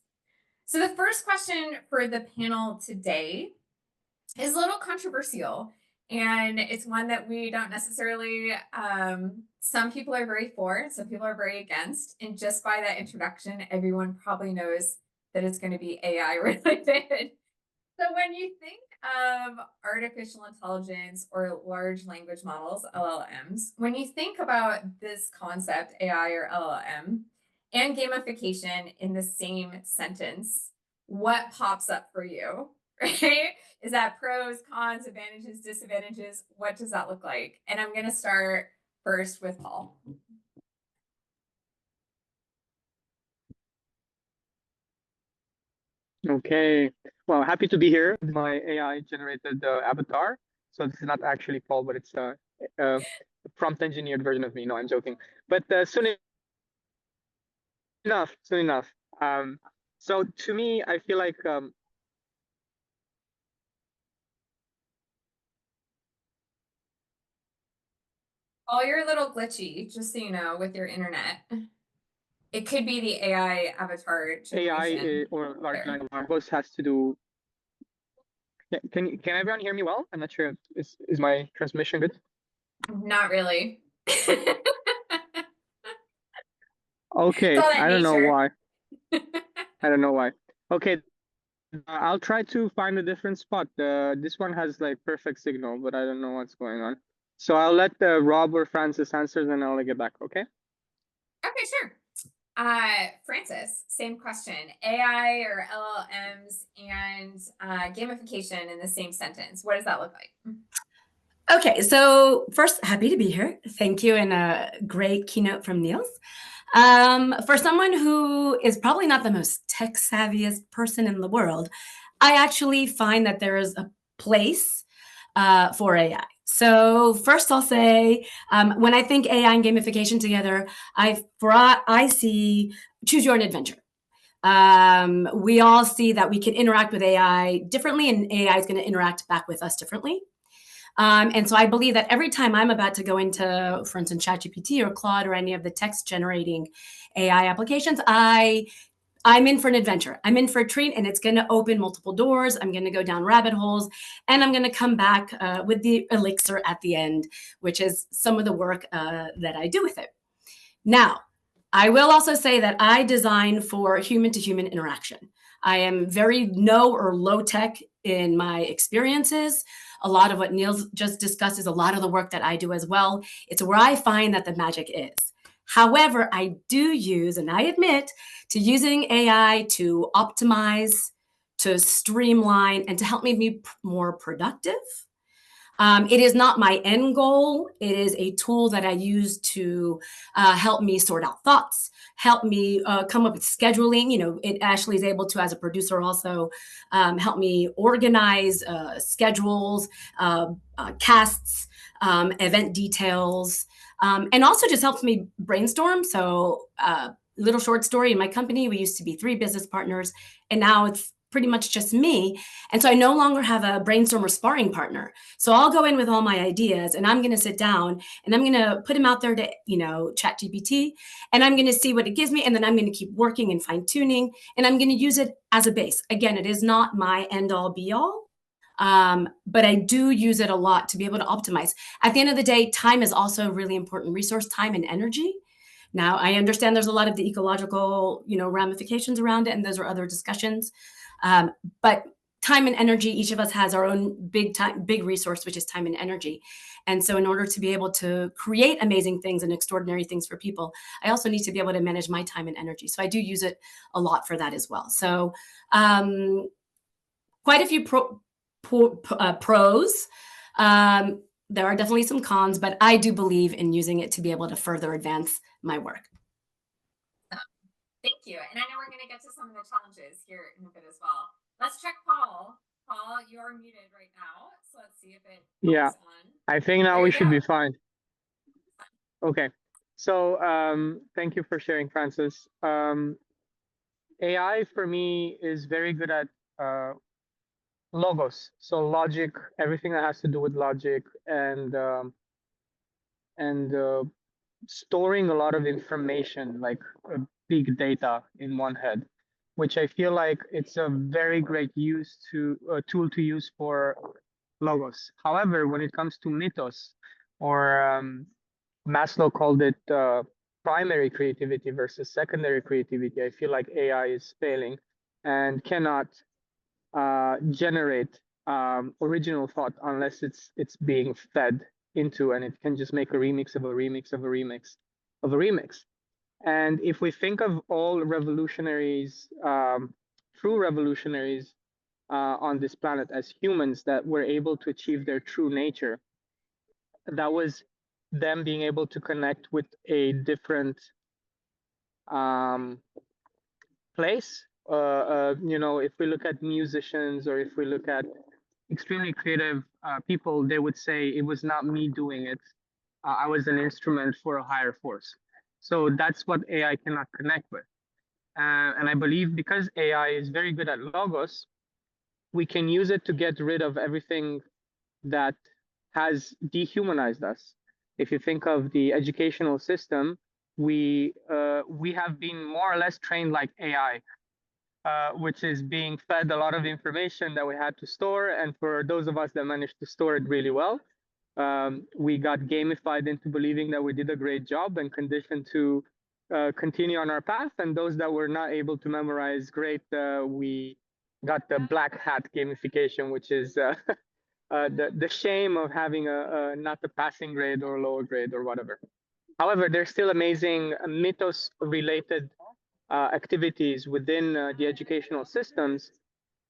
So the first question for the panel today is a little controversial, and it's one that we don't necessarily, some people are very for, some people are very against, and just by that introduction, everyone probably knows that it's going to be AI related. So when you think of artificial intelligence or large language models, LLMs, when you think about this concept, AI or LLM, and gamification in the same sentence, what pops up for you, right? Is that pros, cons, advantages, disadvantages? What does that look like? And I'm going to start first with Paul. Okay. Well, happy to be here with my AI generated avatar. So this is not actually Paul, but it's a prompt engineered version of me. No, I'm joking. But soon enough. So to me, I feel like Paul, you're a little glitchy, just so you know, with your internet. It could be the AI avatar AI or large language models has to do. Can everyone hear me well? I'm not sure. Is my transmission good? Not really. Okay, I don't know why. I don't know why. Okay, I'll try to find a different spot. This one has like perfect signal, but I don't know what's going on. So I'll let Rob or Francis answer, then I'll get back. Okay. Okay, sure. Francis, same question. AI or LLMs and gamification in the same sentence. What does that look like? Okay, so first, happy to be here. Thank you, and a great keynote from Niels. For someone who is probably not the most tech savviest person in the world, I actually find that there is a place for AI. So first I'll say, when I think AI and gamification together, I see choose your own adventure. We all see that we can interact with AI differently, and AI is going to interact back with us differently. And so I believe that every time I'm about to go into, for instance, ChatGPT or Claude or any of the text generating AI applications, I'm in for an adventure. I'm in for a treat, and it's going to open multiple doors. I'm going to go down rabbit holes, and I'm going to come back with the elixir at the end, which is some of the work that I do with it. Now, I will also say that I design for human-to-human interaction. I am very no or low tech in my experiences. A lot of what Niels just discussed is a lot of the work that I do as well. It's where I find that the magic is. However, I do use, and I admit to using AI to optimize, to streamline, and to help me be more productive. It is not my end goal. It is a tool that I use to help me sort out thoughts, help me come up with scheduling. You know, it actually is able to, as a producer, also help me organize schedules, casts, event details, and also just helps me brainstorm. So little short story, in my company, we used to be 3 business partners, and now it's pretty much just me. And so I no longer have a brainstorm or sparring partner. So I'll go in with all my ideas, and I'm going to sit down and I'm going to put them out there to, you know, ChatGPT, and I'm going to see what it gives me. And then I'm going to keep working and fine tuning, and I'm going to use it as a base. Again, it is not my end all be all. But I do use it a lot to be able to optimize. At the end of the day, time is also a really important resource, time and energy. Now, I understand there's a lot of the ecological, you know, ramifications around it, and those are other discussions. But time and energy, each of us has our own big resource, which is time and energy. And so in order to be able to create amazing things and extraordinary things for people, I also need to be able to manage my time and energy. So I do use it a lot for that as well. So quite a few pros. There are definitely some cons, but I do believe in using it to be able to further advance my work. Thank you. And I know we're going to get to some of the challenges here in a bit as well. Let's check Paul. Paul, you're muted right now. So let's see if it Yeah, pops on. I think now There we you should be go. fine. Okay, so thank you for sharing, Francis. AI for me is very good at logos, so logic, everything that has to do with logic and storing a lot of information, like big data in one head, which I feel like it's a very great tool to use for logos. However, when it comes to mythos, or Maslow called it primary creativity versus secondary creativity, I feel like AI is failing and cannot generate original thought unless it's being fed into, and it can just make a remix of a remix of a remix of a remix. And if we think of all revolutionaries, true revolutionaries on this planet as humans that were able to achieve their true nature, that was them being able to connect with a different place. You know, if we look at musicians, or if we look at extremely creative people, they would say it was not me doing it. I was an instrument for a higher force. So that's what AI cannot connect with. And I believe because AI is very good at logos, we can use it to get rid of everything that has dehumanized us. If you think of the educational system, we have been more or less trained like AI, which is being fed a lot of information that we had to store. And for those of us that managed to store it really well, we got gamified into believing that we did a great job and conditioned to continue on our path. And those that were not able to memorize great, we got the black hat gamification, which is the shame of having not a passing grade or a lower grade or whatever. However, there's still amazing mythos-related activities within the educational systems,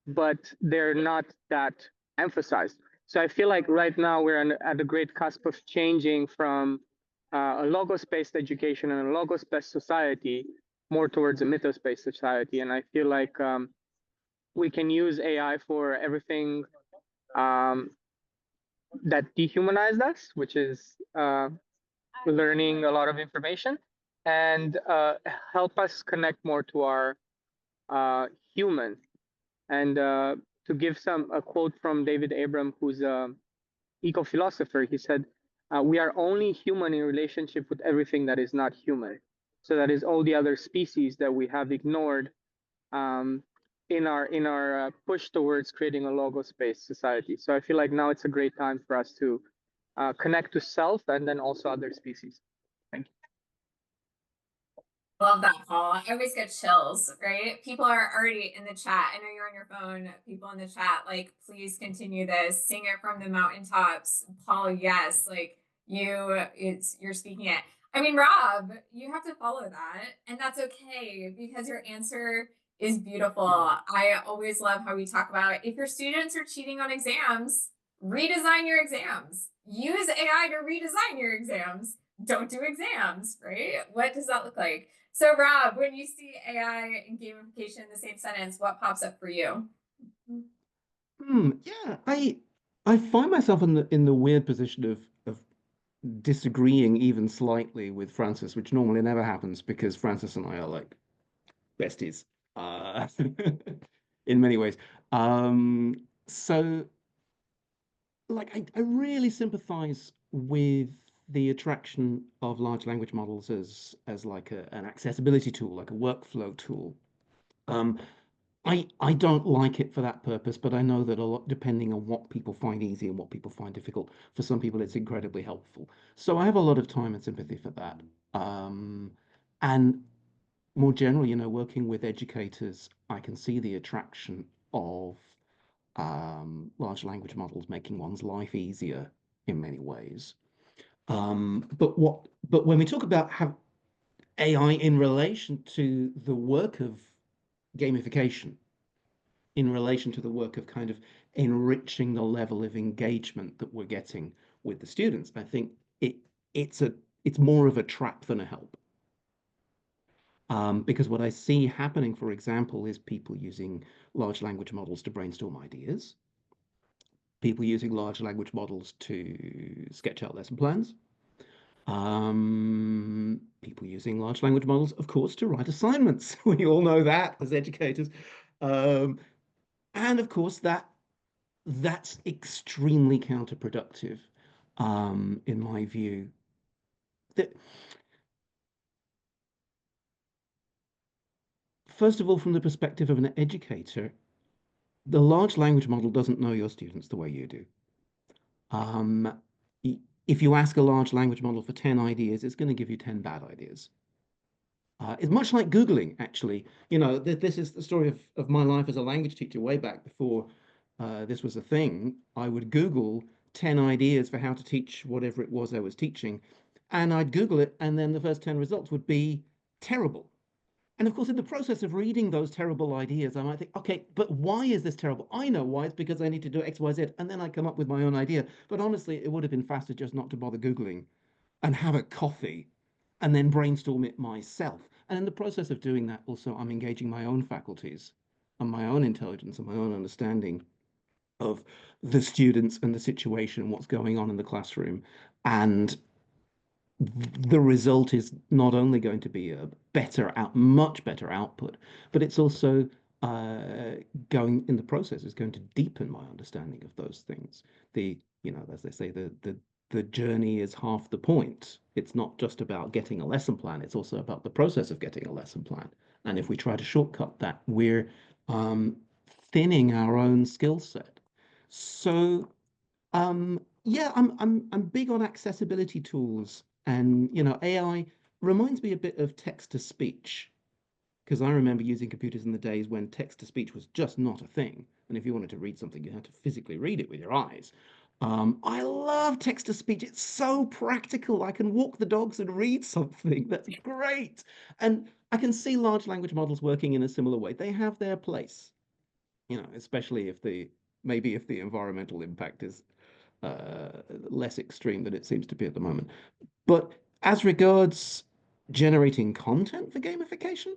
but they're not that emphasized. So I feel like right now we're at a great cusp of changing from a logos-based education and a logos-based society more towards a mythos-based society. And I feel like we can use AI for everything that dehumanized us, which is learning a lot of information, and help us connect more to our human. And to give a quote from David Abram, who's an eco-philosopher, he said, we are only human in relationship with everything that is not human. So that is all the other species that we have ignored in our push towards creating a logos-based society. So I feel like now it's a great time for us to connect to self and then also other species. Thank you. Love that, Paul. I always get chills, right? People are already in the chat. I know you're on your phone. People in the chat, like, please continue this. Sing it from the mountaintops. Paul, yes, like you're speaking it. I mean, Rob, you have to follow that, and that's okay because your answer is beautiful. I always love how we talk about if your students are cheating on exams, redesign your exams. Use AI to redesign your exams. Don't do exams, right? What does that look like? So Rob, when you see AI and gamification in the same sentence, what pops up for you? Yeah, I find myself in the weird position of disagreeing even slightly with Francis, which normally never happens because Francis and I are like besties in many ways. So like I really sympathize with the attraction of large language models as like an accessibility tool, like a workflow tool. I don't like it for that purpose, but I know that a lot, depending on what people find easy and what people find difficult, for some people it's incredibly helpful. So I have a lot of time and sympathy for that. And more generally, you know, working with educators, I can see the attraction of large language models making one's life easier in many ways. But when we talk about how AI in relation to the work of gamification, in relation to the work of kind of enriching the level of engagement that we're getting with the students, I think it's more of a trap than a help. Because what I see happening, for example, is people using large language models to brainstorm ideas, people using large language models to sketch out lesson plans, people using large language models, of course, to write assignments. We all know that as educators. And of course, that's extremely counterproductive, in my view. First of all, from the perspective of an educator, the large language model doesn't know your students the way you do. If you ask a large language model for 10 ideas, it's going to give you 10 bad ideas. It's much like Googling, actually. You know, this is the story of my life as a language teacher way back before this was a thing. I would Google 10 ideas for how to teach whatever it was I was teaching, and I'd Google it, and then the first 10 results would be terrible. And of course, in the process of reading those terrible ideas, I might think, okay, but why is this terrible? I know why. It's because I need to do X, Y, Z. And then I come up with my own idea. But honestly, it would have been faster just not to bother Googling and have a coffee and then brainstorm it myself. And in the process of doing that, also, I'm engaging my own faculties and my own intelligence and my own understanding of the students and the situation, what's going on in the classroom. And the result is not only going to be a much better output, but it's also going in the process is going to deepen my understanding of those things. As they say, the journey is half the point. It's not just about getting a lesson plan. It's also about the process of getting a lesson plan. And if we try to shortcut that, we're thinning our own skill set. So yeah, I'm big on accessibility tools, and AI reminds me a bit of text to speech, because I remember using computers in the days when text to speech was just not a thing, and if you wanted to read something, you had to physically read it with your eyes. I love text to speech. It's so practical. I can walk the dogs and read something. That's great. And I can see large language models working in a similar way. They have their place, especially if the environmental impact is less extreme than it seems to be at the moment. But as regards generating content for gamification,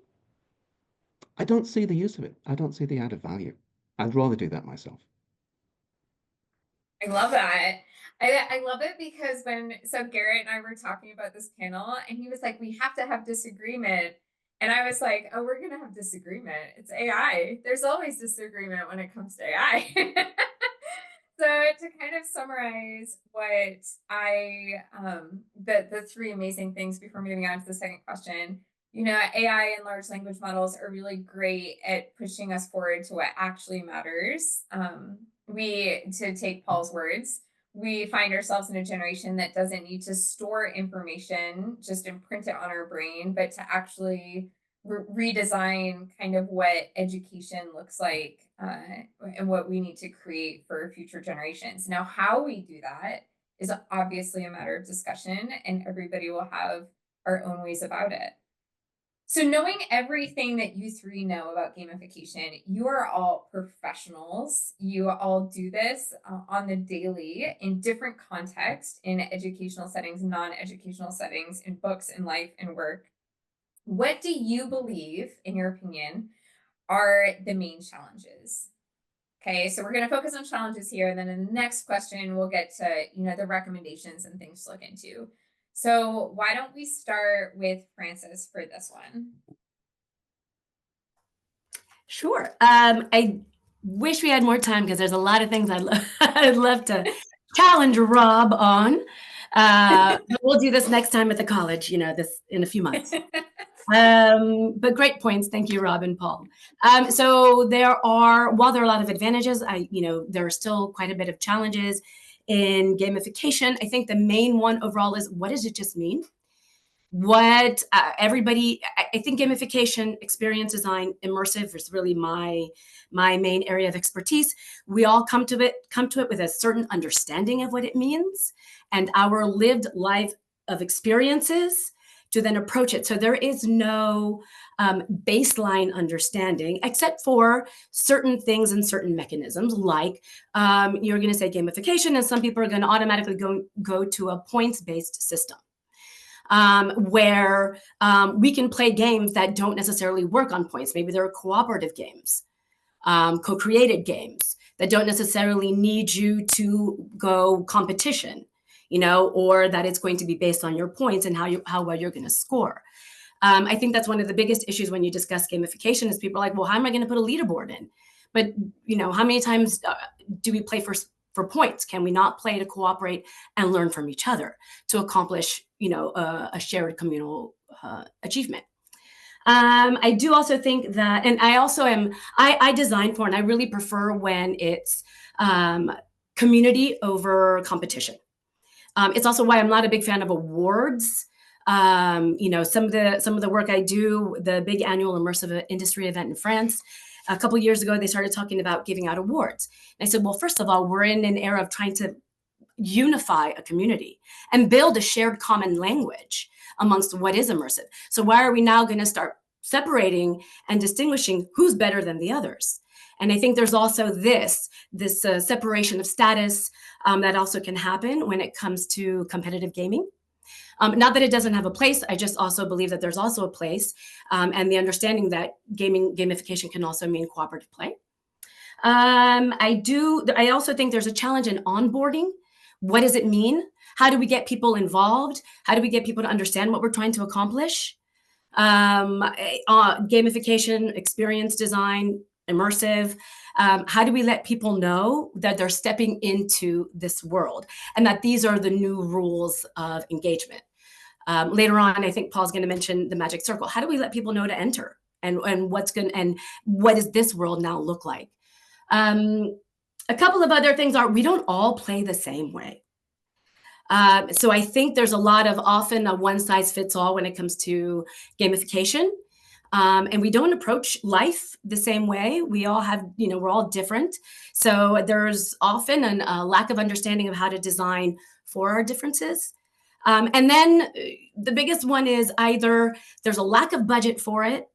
I don't see the use of it. I don't see the added value. I'd rather do that myself. I love that. I love it because Garrett and I were talking about this panel and he was like, we have to have disagreement. And I was like, oh, we're going to have disagreement. It's AI. There's always disagreement when it comes to AI. So to kind of summarize what the three amazing things before moving on to the second question, AI and large language models are really great at pushing us forward to what actually matters. To take Paul's words, we find ourselves in a generation that doesn't need to store information, just imprint it on our brain, but to actually redesign kind of what education looks like and what we need to create for future generations. Now, how we do that is obviously a matter of discussion, and everybody will have our own ways about it. So knowing everything that you three know about gamification, you are all professionals. You all do this on the daily in different contexts, in educational settings, non-educational settings, in books, in life, and work. What do you believe, in your opinion, are the main challenges? Okay, so we're going to focus on challenges here. And then in the next question, we'll get to, the recommendations and things to look into. So why don't we start with Frances for this one? Sure. I wish we had more time because there's a lot of things I'd love to challenge Rob on. But we'll do this next time at the college, this in a few months. But great points. Thank you, Rob and Paul. So while there are a lot of advantages, there are still quite a bit of challenges in gamification. I think the main one overall is, what does it just mean? I think gamification, experience design, immersive is really my main area of expertise. We all come to it with a certain understanding of what it means and our lived life of experiences to then approach it. So there is no baseline understanding except for certain things and certain mechanisms, like you're going to say gamification, and some people are going to automatically go to a points-based system. where we can play games that don't necessarily work on points. Maybe they're cooperative games, co-created games that don't necessarily need you to go competition, you know, or that it's going to be based on your points and how well you're going to score. I think that's one of the biggest issues when you discuss gamification is people are like, well, how am I going to put a leaderboard in? But, you know, how many times do we play for points? Can we not play to cooperate and learn from each other to accomplish, you know, a shared communal achievement? I do also think that, and I also I design for, and I really prefer when it's community over competition. It's also why I'm not a big fan of awards. You know, some of the work I do, the big annual immersive industry event in France, a couple of years ago, they started talking about giving out awards. And I said, well, first of all, we're in an era of trying to unify a community and build a shared common language amongst what is immersive. So why are we now going to start separating and distinguishing who's better than the others? And I think there's also this separation of status that also can happen when it comes to competitive gaming. Not that it doesn't have a place, I just also believe that there's also a place and the understanding that gamification can also mean cooperative play. I also think there's a challenge in onboarding. What does it mean? How do we get people involved? How do we get people to understand what we're trying to accomplish? Gamification, experience design, immersive. How do we let people know that they're stepping into this world and that these are the new rules of engagement? Later on, I think Paul's going to mention the magic circle. How do we let people know to enter and what does this world now look like? A couple of other things are we don't all play the same way. So I think there's a lot of often a one size fits all when it comes to gamification. And we don't approach life the same way. We all have, you know, we're all different. So there's often a lack of understanding of how to design for our differences. And then the biggest one is either there's a lack of budget for it,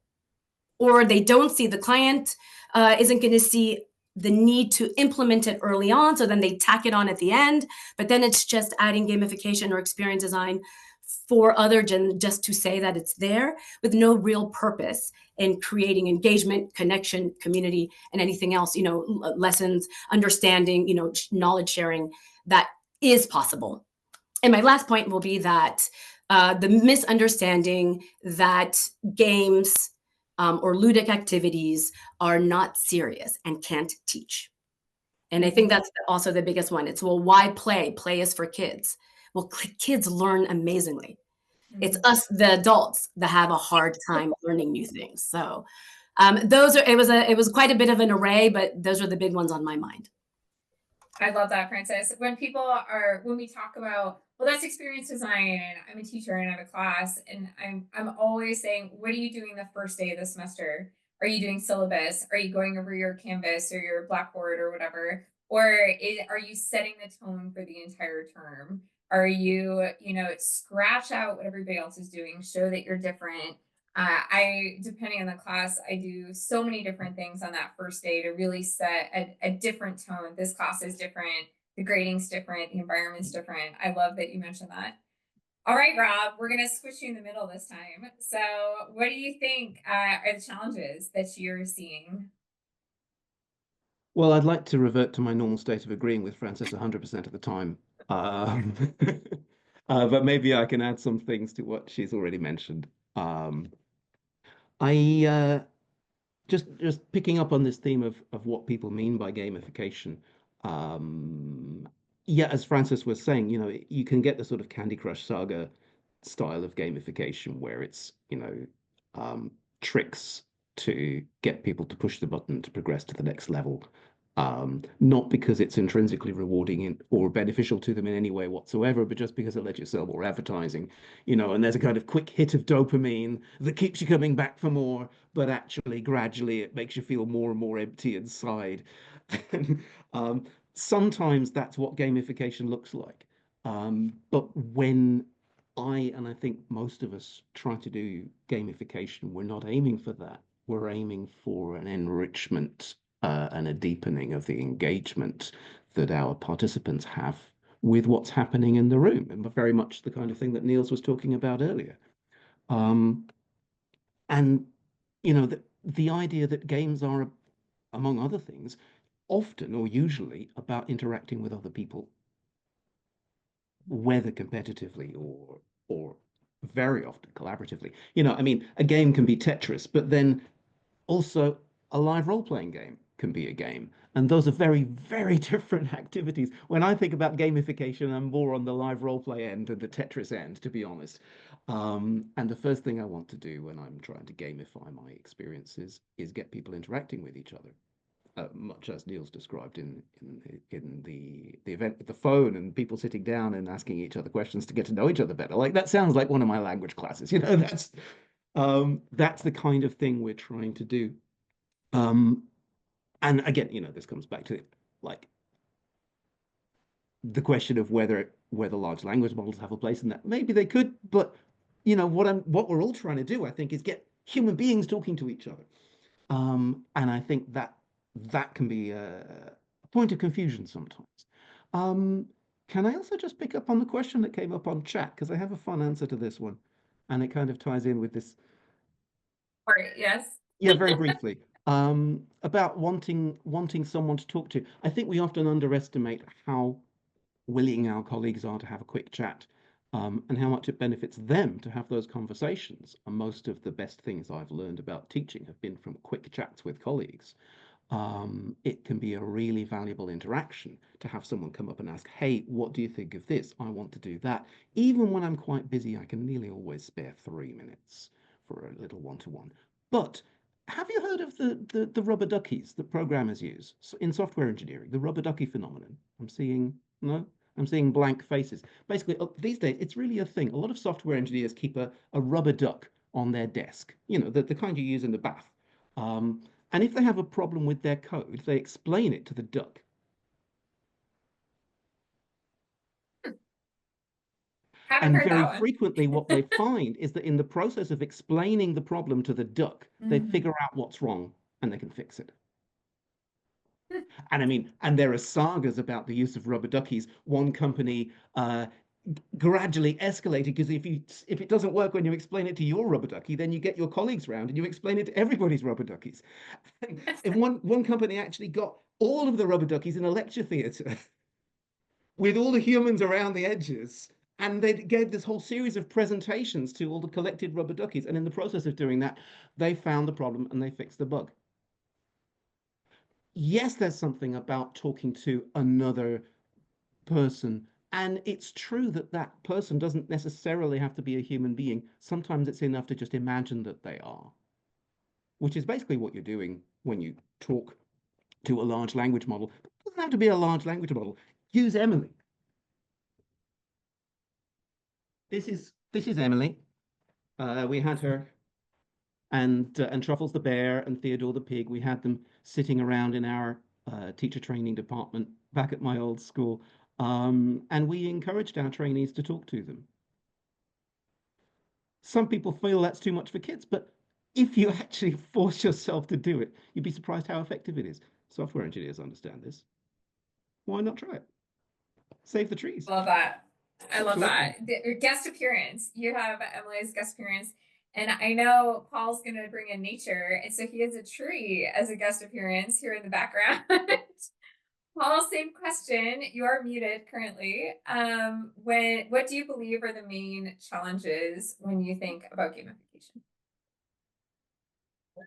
or they don't see the client isn't going to see the need to implement it early on. So then they tack it on at the end, but then it's just adding gamification or experience design for just to say that it's there with no real purpose in creating engagement, connection, community, and anything else, you know, lessons, understanding, you know, knowledge sharing that is possible. And my last point will be that the misunderstanding that games or ludic activities are not serious and can't teach. And I think that's also the biggest one. It's, well, why play? Play is for kids. Well, kids learn amazingly. It's us, the adults, that have a hard time learning new things. So it was quite a bit of an array, but those are the big ones on my mind. I love that, Frances. When we talk about, well, that's experience design, and I'm a teacher and I have a class, and I'm always saying, what are you doing the first day of the semester? Are you doing syllabus? Are you going over your Canvas or your Blackboard or whatever? Or are you setting the tone for the entire term? Are you, you know, scratch out what everybody else is doing, show that you're different. Depending on the class, I do so many different things on that first day to really set a different tone. This class is different. The grading's different. The environment's different. I love that you mentioned that. All right, Rob, we're going to squish you in the middle this time. So what do you think are the challenges that you're seeing? Well, I'd like to revert to my normal state of agreeing with Frances 100% of the time. But maybe I can add some things to what she's already mentioned. I just picking up on this theme of what people mean by gamification. Yeah, as Frances was saying, you know, you can get the sort of Candy Crush Saga style of gamification where it's, you know, tricks to get people to push the button to progress to the next level. Not because it's intrinsically rewarding or beneficial to them in any way whatsoever, but just because it lets you sell more advertising, you know, and there's a kind of quick hit of dopamine that keeps you coming back for more, but actually gradually it makes you feel more and more empty inside. Sometimes that's what gamification looks like. But when and I think most of us try to do gamification, we're not aiming for that. We're aiming for an enrichment and a deepening of the engagement that our participants have with what's happening in the room, and very much the kind of thing that Niels was talking about earlier. And you know, the idea that games are, among other things, often or usually about interacting with other people, whether competitively or very often collaboratively. You know, I mean, a game can be Tetris, but then also a live role-playing game can be a game. And those are very, very different activities. When I think about gamification, I'm more on the live role-play end and the Tetris end, to be honest. And the first thing I want to do when I'm trying to gamify my experiences is get people interacting with each other. Much as Niels described in the event with the phone and people sitting down and asking each other questions to get to know each other better. Like that sounds like one of my language classes, you know, that's the kind of thing we're trying to do. And again, you know, this comes back to like the question of whether large language models have a place in that. Maybe they could, but you know, what we're all trying to do, I think, is get human beings talking to each other. And I think that can be a point of confusion sometimes. Can I also just pick up on the question that came up on chat? Because I have a fun answer to this one, and it kind of ties in with this. All right, yes. Yeah, very briefly. About wanting someone to talk to. I think we often underestimate how willing our colleagues are to have a quick chat, and how much it benefits them to have those conversations. And most of the best things I've learned about teaching have been from quick chats with colleagues. It can be a really valuable interaction to have someone come up and ask, hey, what do you think of this? I want to do that. Even when I'm quite busy, I can nearly always spare 3 minutes for a little one-to-one. But have you heard of the rubber duckies that programmers use in software engineering, the rubber ducky phenomenon? I'm seeing blank faces. Basically, these days, it's really a thing. A lot of software engineers keep a rubber duck on their desk, you know, the kind you use in the bath. And if they have a problem with their code, they explain it to the duck. Haven't heard very that one. frequently, what they find is that in the process of explaining the problem to the duck, they figure out what's wrong and they can fix it. And I mean, and there are sagas about the use of rubber duckies. One company gradually escalated because if it doesn't work when you explain it to your rubber ducky, then you get your colleagues round and you explain it to everybody's rubber duckies. And one company actually got all of the rubber duckies in a lecture theatre with all the humans around the edges. And they gave this whole series of presentations to all the collected rubber duckies. And in the process of doing that, they found the problem and they fixed the bug. Yes, there's something about talking to another person. And it's true that that person doesn't necessarily have to be a human being. Sometimes it's enough to just imagine that they are, which is basically what you're doing when you talk to a large language model. It doesn't have to be a large language model. Use Emily. This is Emily. We had her and Truffles the bear and Theodore the pig. We had them sitting around in our teacher training department back at my old school. And we encouraged our trainees to talk to them. Some people feel that's too much for kids, but if you actually force yourself to do it, you'd be surprised how effective it is. Software engineers understand this. Why not try it? Save the trees. Love that. I love that. The guest appearance. You have Emily's guest appearance. And I know Paul's going to bring in nature. And so he has a tree as a guest appearance here in the background. Paul, same question. You are muted currently. What do you believe are the main challenges when you think about gamification?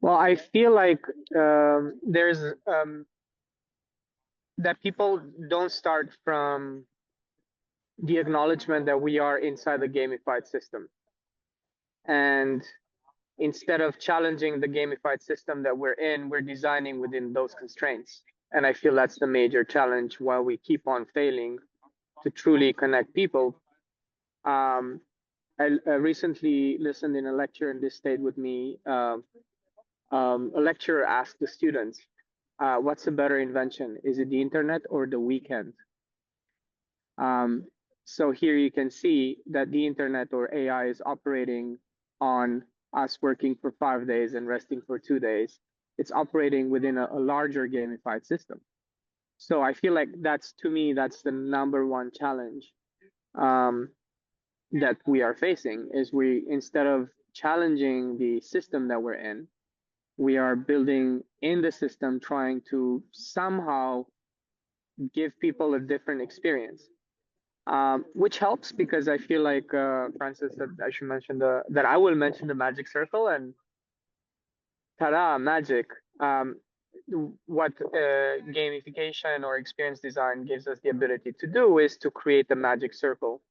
Well, I feel like there's that people don't start from the acknowledgement that we are inside the gamified system. And instead of challenging the gamified system that we're in, we're designing within those constraints. And I feel that's the major challenge while we keep on failing to truly connect people. I recently listened in a lecture, and this stayed with me. A lecturer asked the students, what's a better invention? Is it the internet or the weekend? So here you can see that the internet or AI is operating on us working for 5 days and resting for 2 days. It's operating within a larger gamified system. So I feel like to me, that's the #1 challenge that we are facing, is instead of challenging the system that we're in, we are building in the system, trying to somehow give people a different experience, which helps, because I feel like Francis said I should mention that I will mention the magic circle, and ta-da, magic. What gamification or experience design gives us the ability to do is to create a magic circle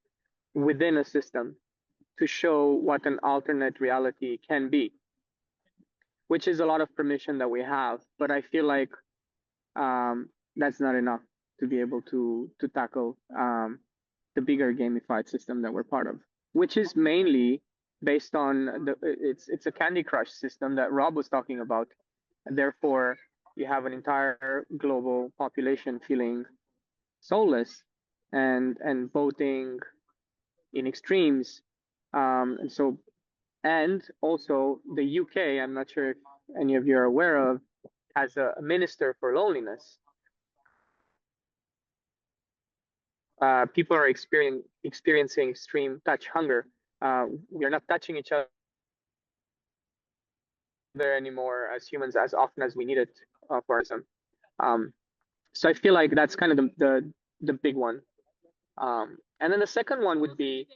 within a system to show what an alternate reality can be, which is a lot of permission that we have. But I feel like that's not enough to be able to tackle the bigger gamified system that we're part of, which is mainly based on it's a Candy Crush system that Rob was talking about. And therefore, you have an entire global population feeling soulless and voting in extremes. And also the UK, I'm not sure if any of you are aware of, has a minister for loneliness. People are experiencing extreme touch hunger. We are not touching each other anymore as humans as often as we need it for some. So I feel like that's kind of the big one. And then the second one would be,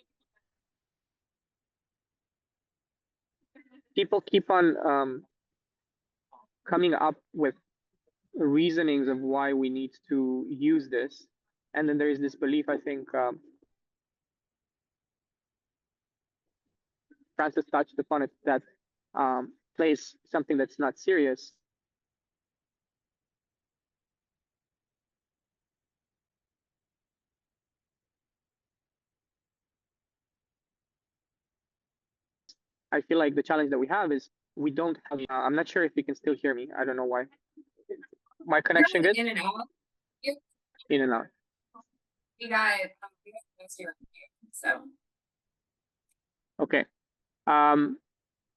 people keep on coming up with reasonings of why we need to use this. And then there is this belief, I think Francis touched upon it, that plays something that's not serious. I feel like the challenge that we have is we don't have, I'm not sure if you can still hear me. I don't know why. My connection good? In and out. Yep. In and out. We got here, so. Okay.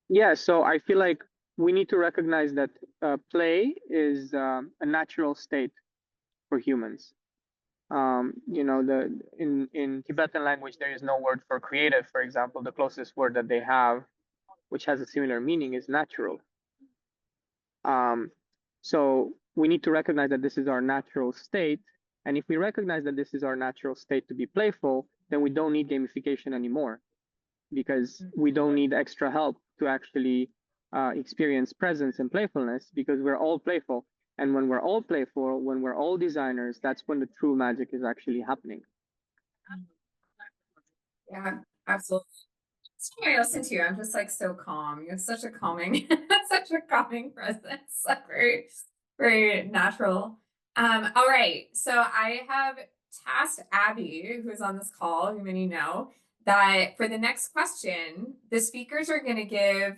Yeah, so I feel like we need to recognize that play is a natural state for humans. You know, in Tibetan language, there is no word for creative, for example. The closest word that they have, which has a similar meaning, is natural. So we need to recognize that this is our natural state. And if we recognize that this is our natural state to be playful, then we don't need gamification anymore, because we don't need extra help to actually experience presence and playfulness, because we're all playful. And when we're all playful, when we're all designers, that's when the true magic is actually happening. Yeah, absolutely. When I listen to you, I'm just like so calm. You have such a calming, such a calming presence. Like very, very natural. All right. So I have tasked Abby, who's on this call, who many know, that for the next question, the speakers are going to give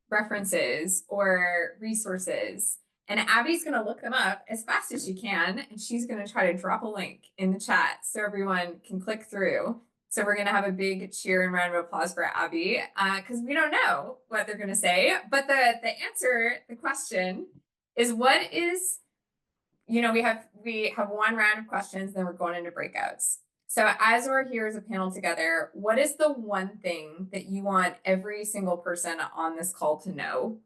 references or resources. And Abby's going to look them up as fast as she can. And she's going to try to drop a link in the chat so everyone can click through. So we're going to have a big cheer and round of applause for Abby, because we don't know what they're going to say. But the answer, the question is, what is, you know, we have one round of questions, then we're going into breakouts. So as we're here as a panel together, what is the one thing that you want every single person on this call to know?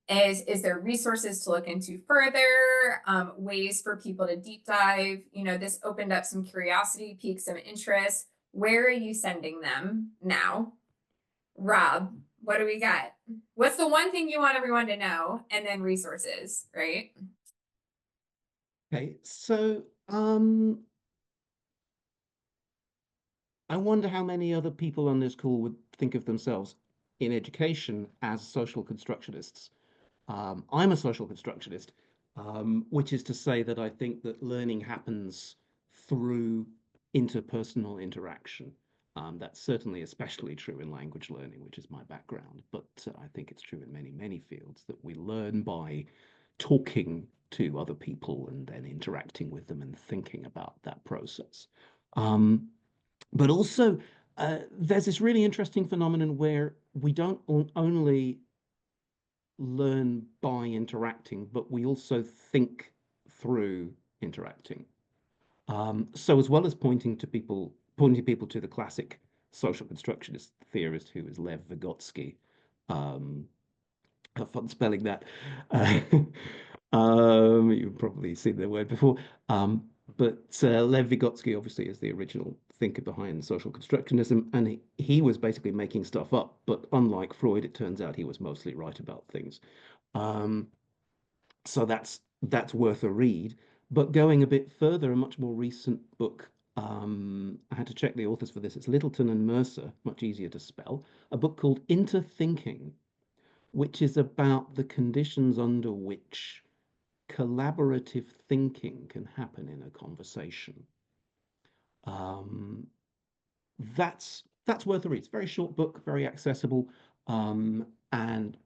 Is there resources to look into further, ways for people to deep dive? You know, this opened up some curiosity, piqued some interest. Where are you sending them now? Rob, what do we got? What's the one thing you want everyone to know? And then resources, right? Okay, so I wonder how many other people on this call would think of themselves in education as social constructionists. I'm a social constructionist, which is to say that I think that learning happens through interpersonal interaction. That's certainly especially true in language learning, which is my background, but I think it's true in many, many fields, that we learn by talking to other people and then interacting with them and thinking about that process. But also, there's this really interesting phenomenon where we don't only learn by interacting, but we also think through interacting. So as well as pointing people to the classic social constructionist theorist who is Lev Vygotsky, have fun spelling that. You've probably seen the word before. But Lev Vygotsky obviously is the original thinker behind social constructionism, and he was basically making stuff up. But unlike Freud, it turns out he was mostly right about things. So that's worth a read. But going a bit further, a much more recent book, I had to check the authors for this. It's Littleton and Mercer, much easier to spell. A book called Interthinking, which is about the conditions under which collaborative thinking can happen in a conversation. That's worth a read. It's a very short book, very accessible, and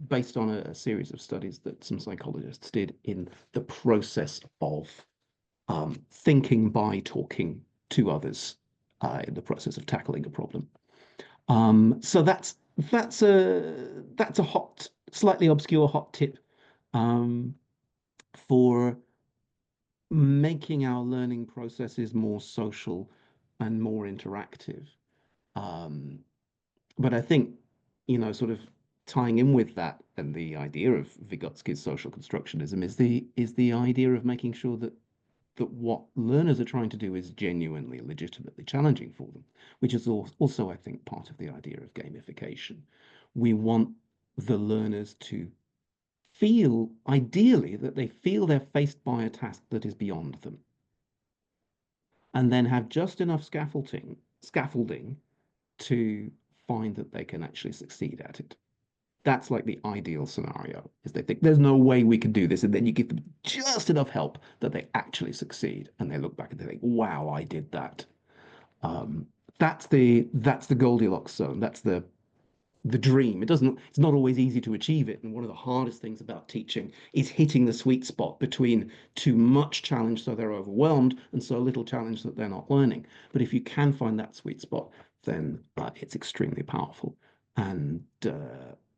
based on a series of studies that some psychologists did in the process of thinking by talking to others in the process of tackling a problem. So that's a hot, slightly obscure hot tip for making our learning processes more social and more interactive. But I think, sort of tying in with that and the idea of Vygotsky's social constructionism is the idea of making sure that what learners are trying to do is genuinely, legitimately challenging for them, which is also, I think, part of the idea of gamification. We want the learners to feel, ideally, that they feel they're faced by a task that is beyond them, and then have just enough scaffolding to find that they can actually succeed at it. That's like the ideal scenario, is they think there's no way we can do this, and then you give them just enough help that they actually succeed, and they look back and they think, wow, I did that. That's the Goldilocks zone. That's the dream. It's not always easy to achieve it, and one of the hardest things about teaching is hitting the sweet spot between too much challenge so they're overwhelmed and so little challenge that they're not learning. But if you can find that sweet spot, then it's extremely powerful, and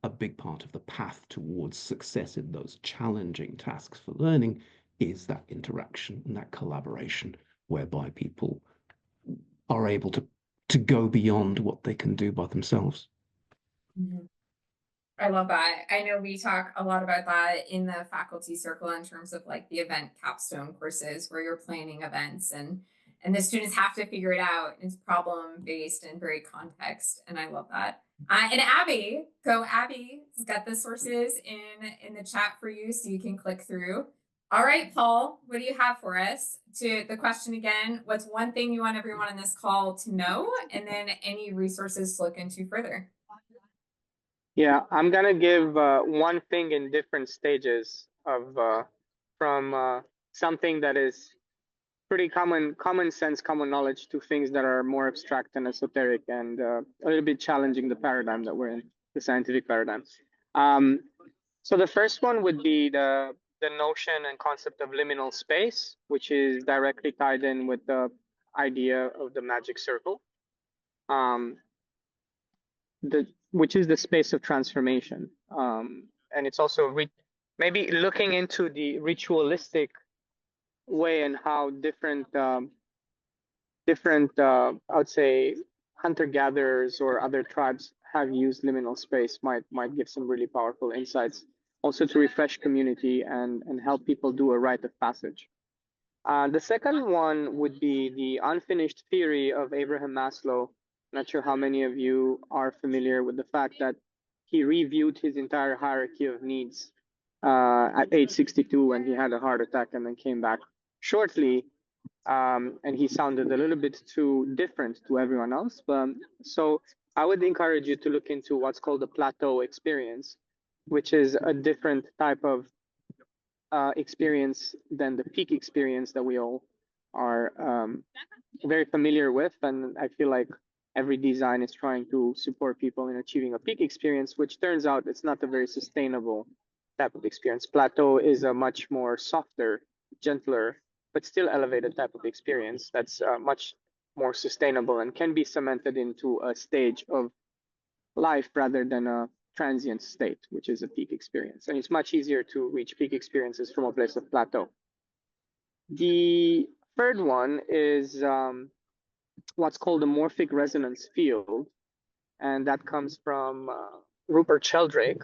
a big part of the path towards success in those challenging tasks for learning is that interaction and that collaboration, whereby people are able to go beyond what they can do by themselves. I love that. I know we talk a lot about that in the faculty circle in terms of like the event capstone courses where you're planning events and the students have to figure it out. It's problem based and very context, and I love that. And Abby has got the sources in the chat for you, so you can click through. All right, Paul, what do you have for us? To the question again, what's one thing you want everyone on this call to know, and then any resources to look into further? Yeah, I'm gonna give one thing in different stages of from something that is pretty common sense, common knowledge, to things that are more abstract and esoteric and a little bit challenging the paradigm that we're in, the scientific paradigm. So the first one would be the notion and concept of liminal space, which is directly tied in with the idea of the magic circle, which is the space of transformation. And it's also maybe looking into the ritualistic way and how different I would say hunter-gatherers or other tribes have used liminal space might give some really powerful insights, also to refresh community and help people do a rite of passage. The second one would be the unfinished theory of Abraham Maslow. Not sure how many of you are familiar with the fact that he reviewed his entire hierarchy of needs at age 62 when he had a heart attack and then came back shortly, and he sounded a little bit too different to everyone else. So I would encourage you to look into what's called the plateau experience, which is a different type of experience than the peak experience that we all are very familiar with. And I feel like every design is trying to support people in achieving a peak experience, which turns out it's not a very sustainable type of experience. Plateau is a much more softer, gentler, but still elevated type of experience that's much more sustainable and can be cemented into a stage of life rather than a transient state, which is a peak experience. And it's much easier to reach peak experiences from a place of plateau. The third one is what's called the morphic resonance field. And that comes from Rupert Sheldrake,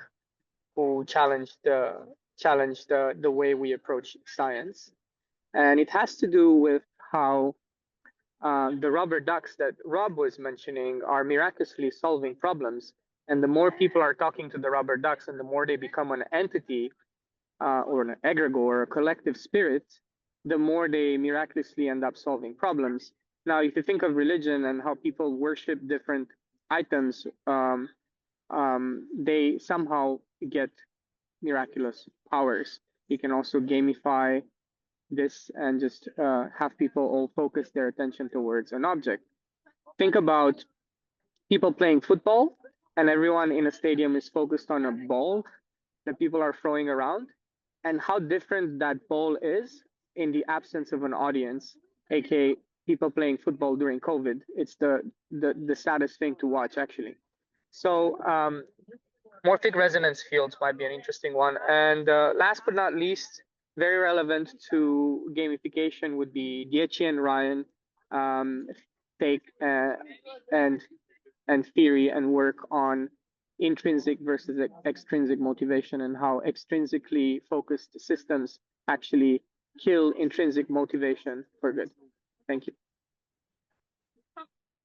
who challenged the way we approach science. And it has to do with how the rubber ducks that Rob was mentioning are miraculously solving problems. And the more people are talking to the rubber ducks and the more they become an entity or an egregore or a collective spirit, the more they miraculously end up solving problems. Now, if you think of religion and how people worship different items, they somehow get miraculous powers. You can also gamify this and just have people all focus their attention towards an object. Think about people playing football and everyone in a stadium is focused on a ball that people are throwing around, and how different that ball is in the absence of an audience, aka people playing football during COVID. It's the saddest thing to watch, actually. So morphic resonance fields might be an interesting one. And last but not least, very relevant to gamification would be Dietschy and Ryan take and theory and work on intrinsic versus extrinsic motivation and how extrinsically focused systems actually kill intrinsic motivation for good. Thank you.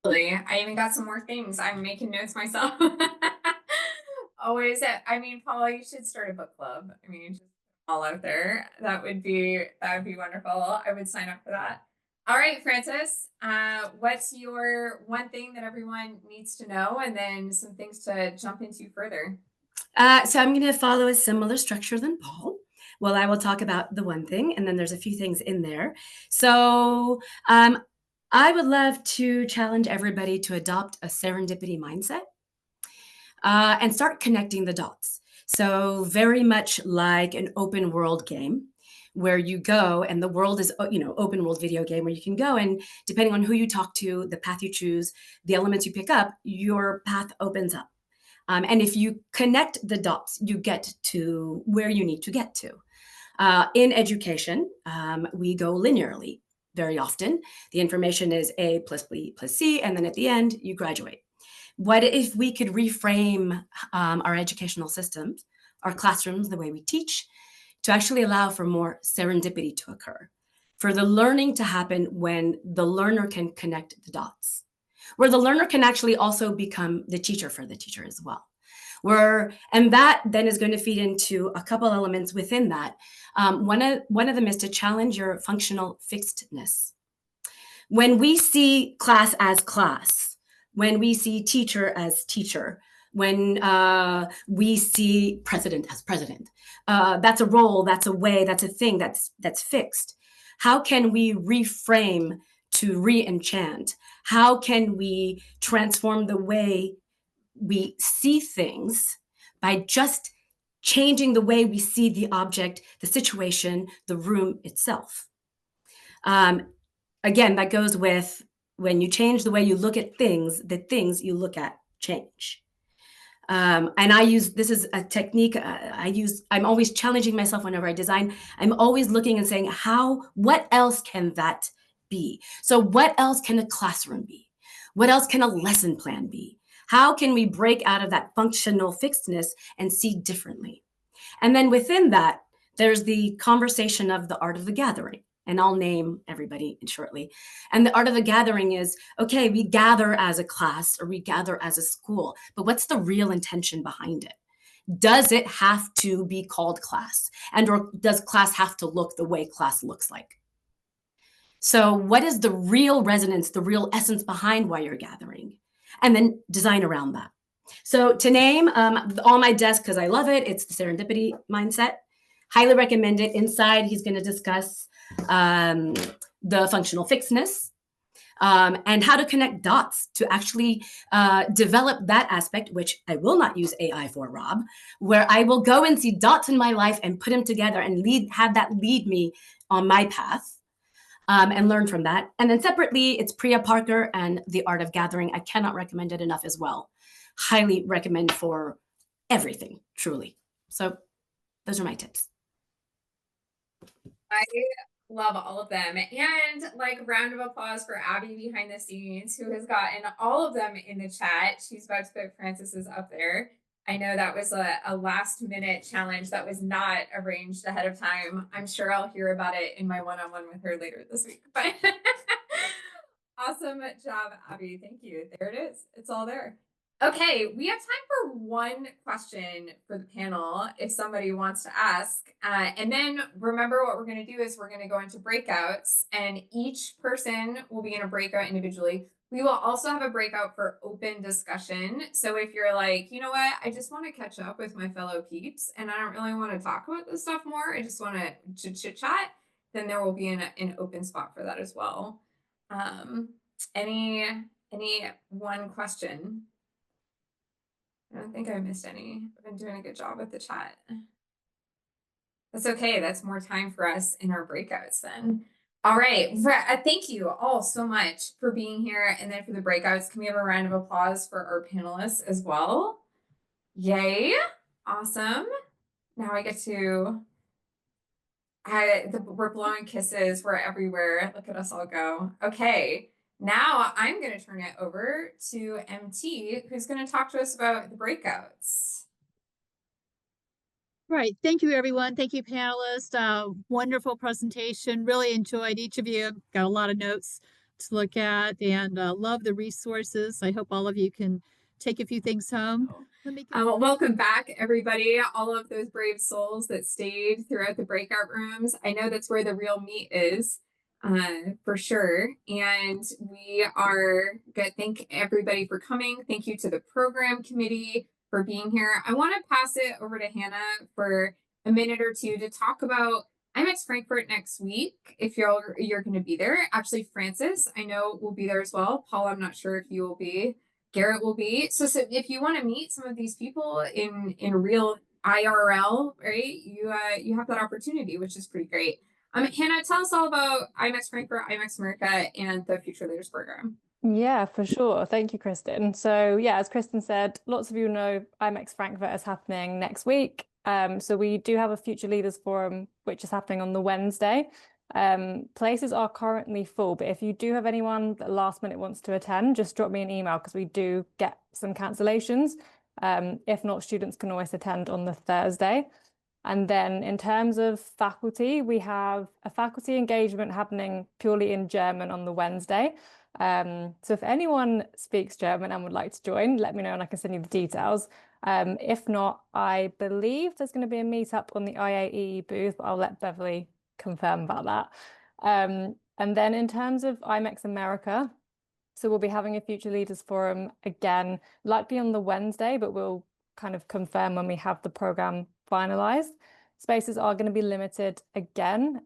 I even got some more things. I'm making notes myself. Always, I mean, Paula, you should start a book club. I mean, just all out there. That would be wonderful. I would sign up for that. All right, Francis, what's your one thing that everyone needs to know, and then some things to jump into further? So I'm going to follow a similar structure than Paul. Well, I will talk about the one thing, and then there's a few things in there. So I would love to challenge everybody to adopt a serendipity mindset and start connecting the dots. So very much like an open world game where you go and the world is, open world video game where you can go and depending on who you talk to, the path you choose, the elements you pick up, your path opens up. And if you connect the dots, you get to where you need to get to. In education, we go linearly very often. The information is A plus B plus C, and then at the end, you graduate. What if we could reframe our educational systems, our classrooms, the way we teach, to actually allow for more serendipity to occur, for the learning to happen when the learner can connect the dots, where the learner can actually also become the teacher for the teacher as well. And that then is going to feed into a couple elements within that. One of them is to challenge your functional fixedness. When we see class as class, when we see teacher as teacher, when we see president as president, that's a role, that's a way, that's a thing that's fixed. How can we reframe to re-enchant? How can we transform the way we see things by just changing the way we see the object, the situation, the room itself? Again, that goes with when you change the way you look at things, the things you look at change. And this is a technique I'm always challenging myself whenever I design. I'm always looking and saying, what else can that be? So what else can a classroom be? What else can a lesson plan be? How can we break out of that functional fixedness and see differently? And then within that, there's the conversation of the art of the gathering. And I'll name everybody shortly. And the art of the gathering is, okay, we gather as a class or we gather as a school, but what's the real intention behind it? Does it have to be called class? Or does class have to look the way class looks like? So what is the real resonance, the real essence behind why you're gathering? And then design around that. So to name on my desk, because I love it, it's the serendipity mindset. Highly recommend it. Inside, he's going to discuss the functional fixedness and how to connect dots to actually develop that aspect, which I will not use AI for, Rob, where I will go and see dots in my life and put them together and have that lead me on my path. And learn from that. And then separately, it's Priya Parker and The Art of Gathering. I cannot recommend it enough as well. Highly recommend for everything, truly. So those are my tips. Love all of them. And like round of applause for Abby behind the scenes, who has gotten all of them in the chat. She's about to put Francis's up there. I know that was a last minute challenge that was not arranged ahead of time. I'm sure I'll hear about it in my one-on-one with her later this week. But awesome job, Abby. Thank you. There it is. It's all there. Okay, we have time for one question for the panel if somebody wants to ask. And then remember what we're going to do is we're going to go into breakouts, and each person will be in a breakout individually. We will also have a breakout for open discussion. So if you're like, you know what, I just want to catch up with my fellow peeps and I don't really want to talk about this stuff more, I just want to chit chat, then there will be an open spot for that as well. Any one question? I don't think I missed any. I've been doing a good job with the chat. That's okay. That's more time for us in our breakouts then. All right. Thank you all so much for being here. And then for the breakouts, can we have a round of applause for our panelists as well? Yay. Awesome. Now I get to, we're blowing kisses. We're everywhere. Look at us all go. Okay. Now I'm going to turn it over to MT, who's going to talk to us about the breakouts. Right. Thank you, everyone. Thank you, panelists. Wonderful presentation. Really enjoyed each of you. Got a lot of notes to look at and love the resources. I hope all of you can take a few things home. Welcome back, everybody. All of those brave souls that stayed throughout the breakout rooms. I know that's where the real meat is, for sure. And we are good. Thank everybody for coming. Thank you to the program committee for being here. I want to pass it over to Hannah for a minute or two to talk about IMEX Frankfurt next week, if you're going to be there. Actually, Francis, I know will be there as well. Paul, I'm not sure if you will be. Garrett will be. So if you want to meet some of these people in real IRL, right, you have that opportunity, which is pretty great. Hannah, tell us all about IMEX Frankfurt, IMEX America, and the Future Leaders Program. Yeah, for sure. Thank you, Kristen. So yeah, as Kristen said, lots of you know IMEX Frankfurt is happening next week. So we do have a Future Leaders Forum, which is happening on the Wednesday. Places are currently full, but if you do have anyone that last minute wants to attend, just drop me an email because we do get some cancellations. If not, students can always attend on the Thursday. And then in terms of faculty, we have a faculty engagement happening purely in German on the Wednesday. So if anyone speaks German and would like to join, let me know and I can send you the details. If not, I believe there's going to be a meetup on the IAEE booth, but I'll let Beverly confirm about that. And then in terms of IMEX America, so we'll be having a Future Leaders Forum again, likely on the Wednesday, but we'll kind of confirm when we have the program finalized. Spaces are going to be limited again,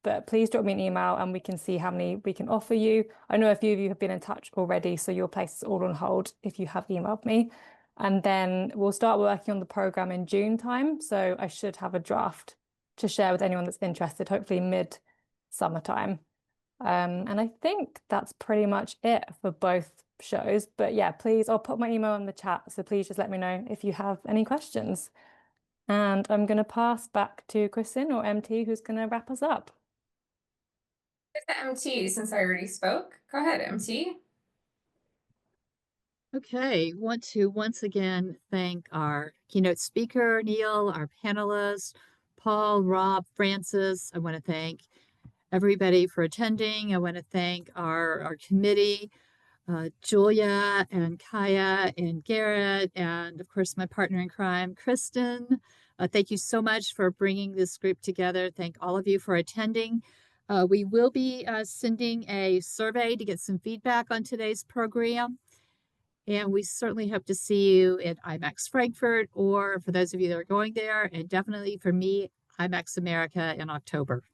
but please drop me an email and we can see how many we can offer you. I know a few of you have been in touch already, so your place is all on hold if you have emailed me. And then we'll start working on the program in June time. So I should have a draft to share with anyone that's interested, hopefully mid-summertime. And I think that's pretty much it for both shows. But yeah, please, I'll put my email in the chat. So please just let me know if you have any questions. And I'm going to pass back to Kristen or MT, who's going to wrap us up. MT, since I already spoke. Go ahead, MT. Okay, want to once again thank our keynote speaker, Neil, our panelists, Paul, Rob, Francis. I want to thank everybody for attending. I want to thank our committee, Julia and Kaya and Garrett, and of course, my partner in crime, Kristen. Thank you so much for bringing this group together. Thank all of you for attending. We will be sending a survey to get some feedback on today's program. And we certainly hope to see you at IMEX Frankfurt, or for those of you that are going there, and definitely for me, IMEX America in October.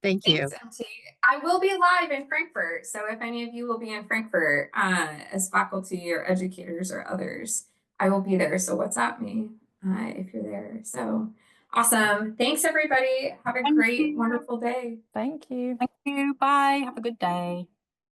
Thank you. Thanks, MT. I will be live in Frankfurt. So if any of you will be in Frankfurt as faculty or educators or others, I will be there. So WhatsApp me if you're there. So awesome. Thanks, everybody. Have a great, wonderful day. Thank you. Thank you. Bye. Have a good day.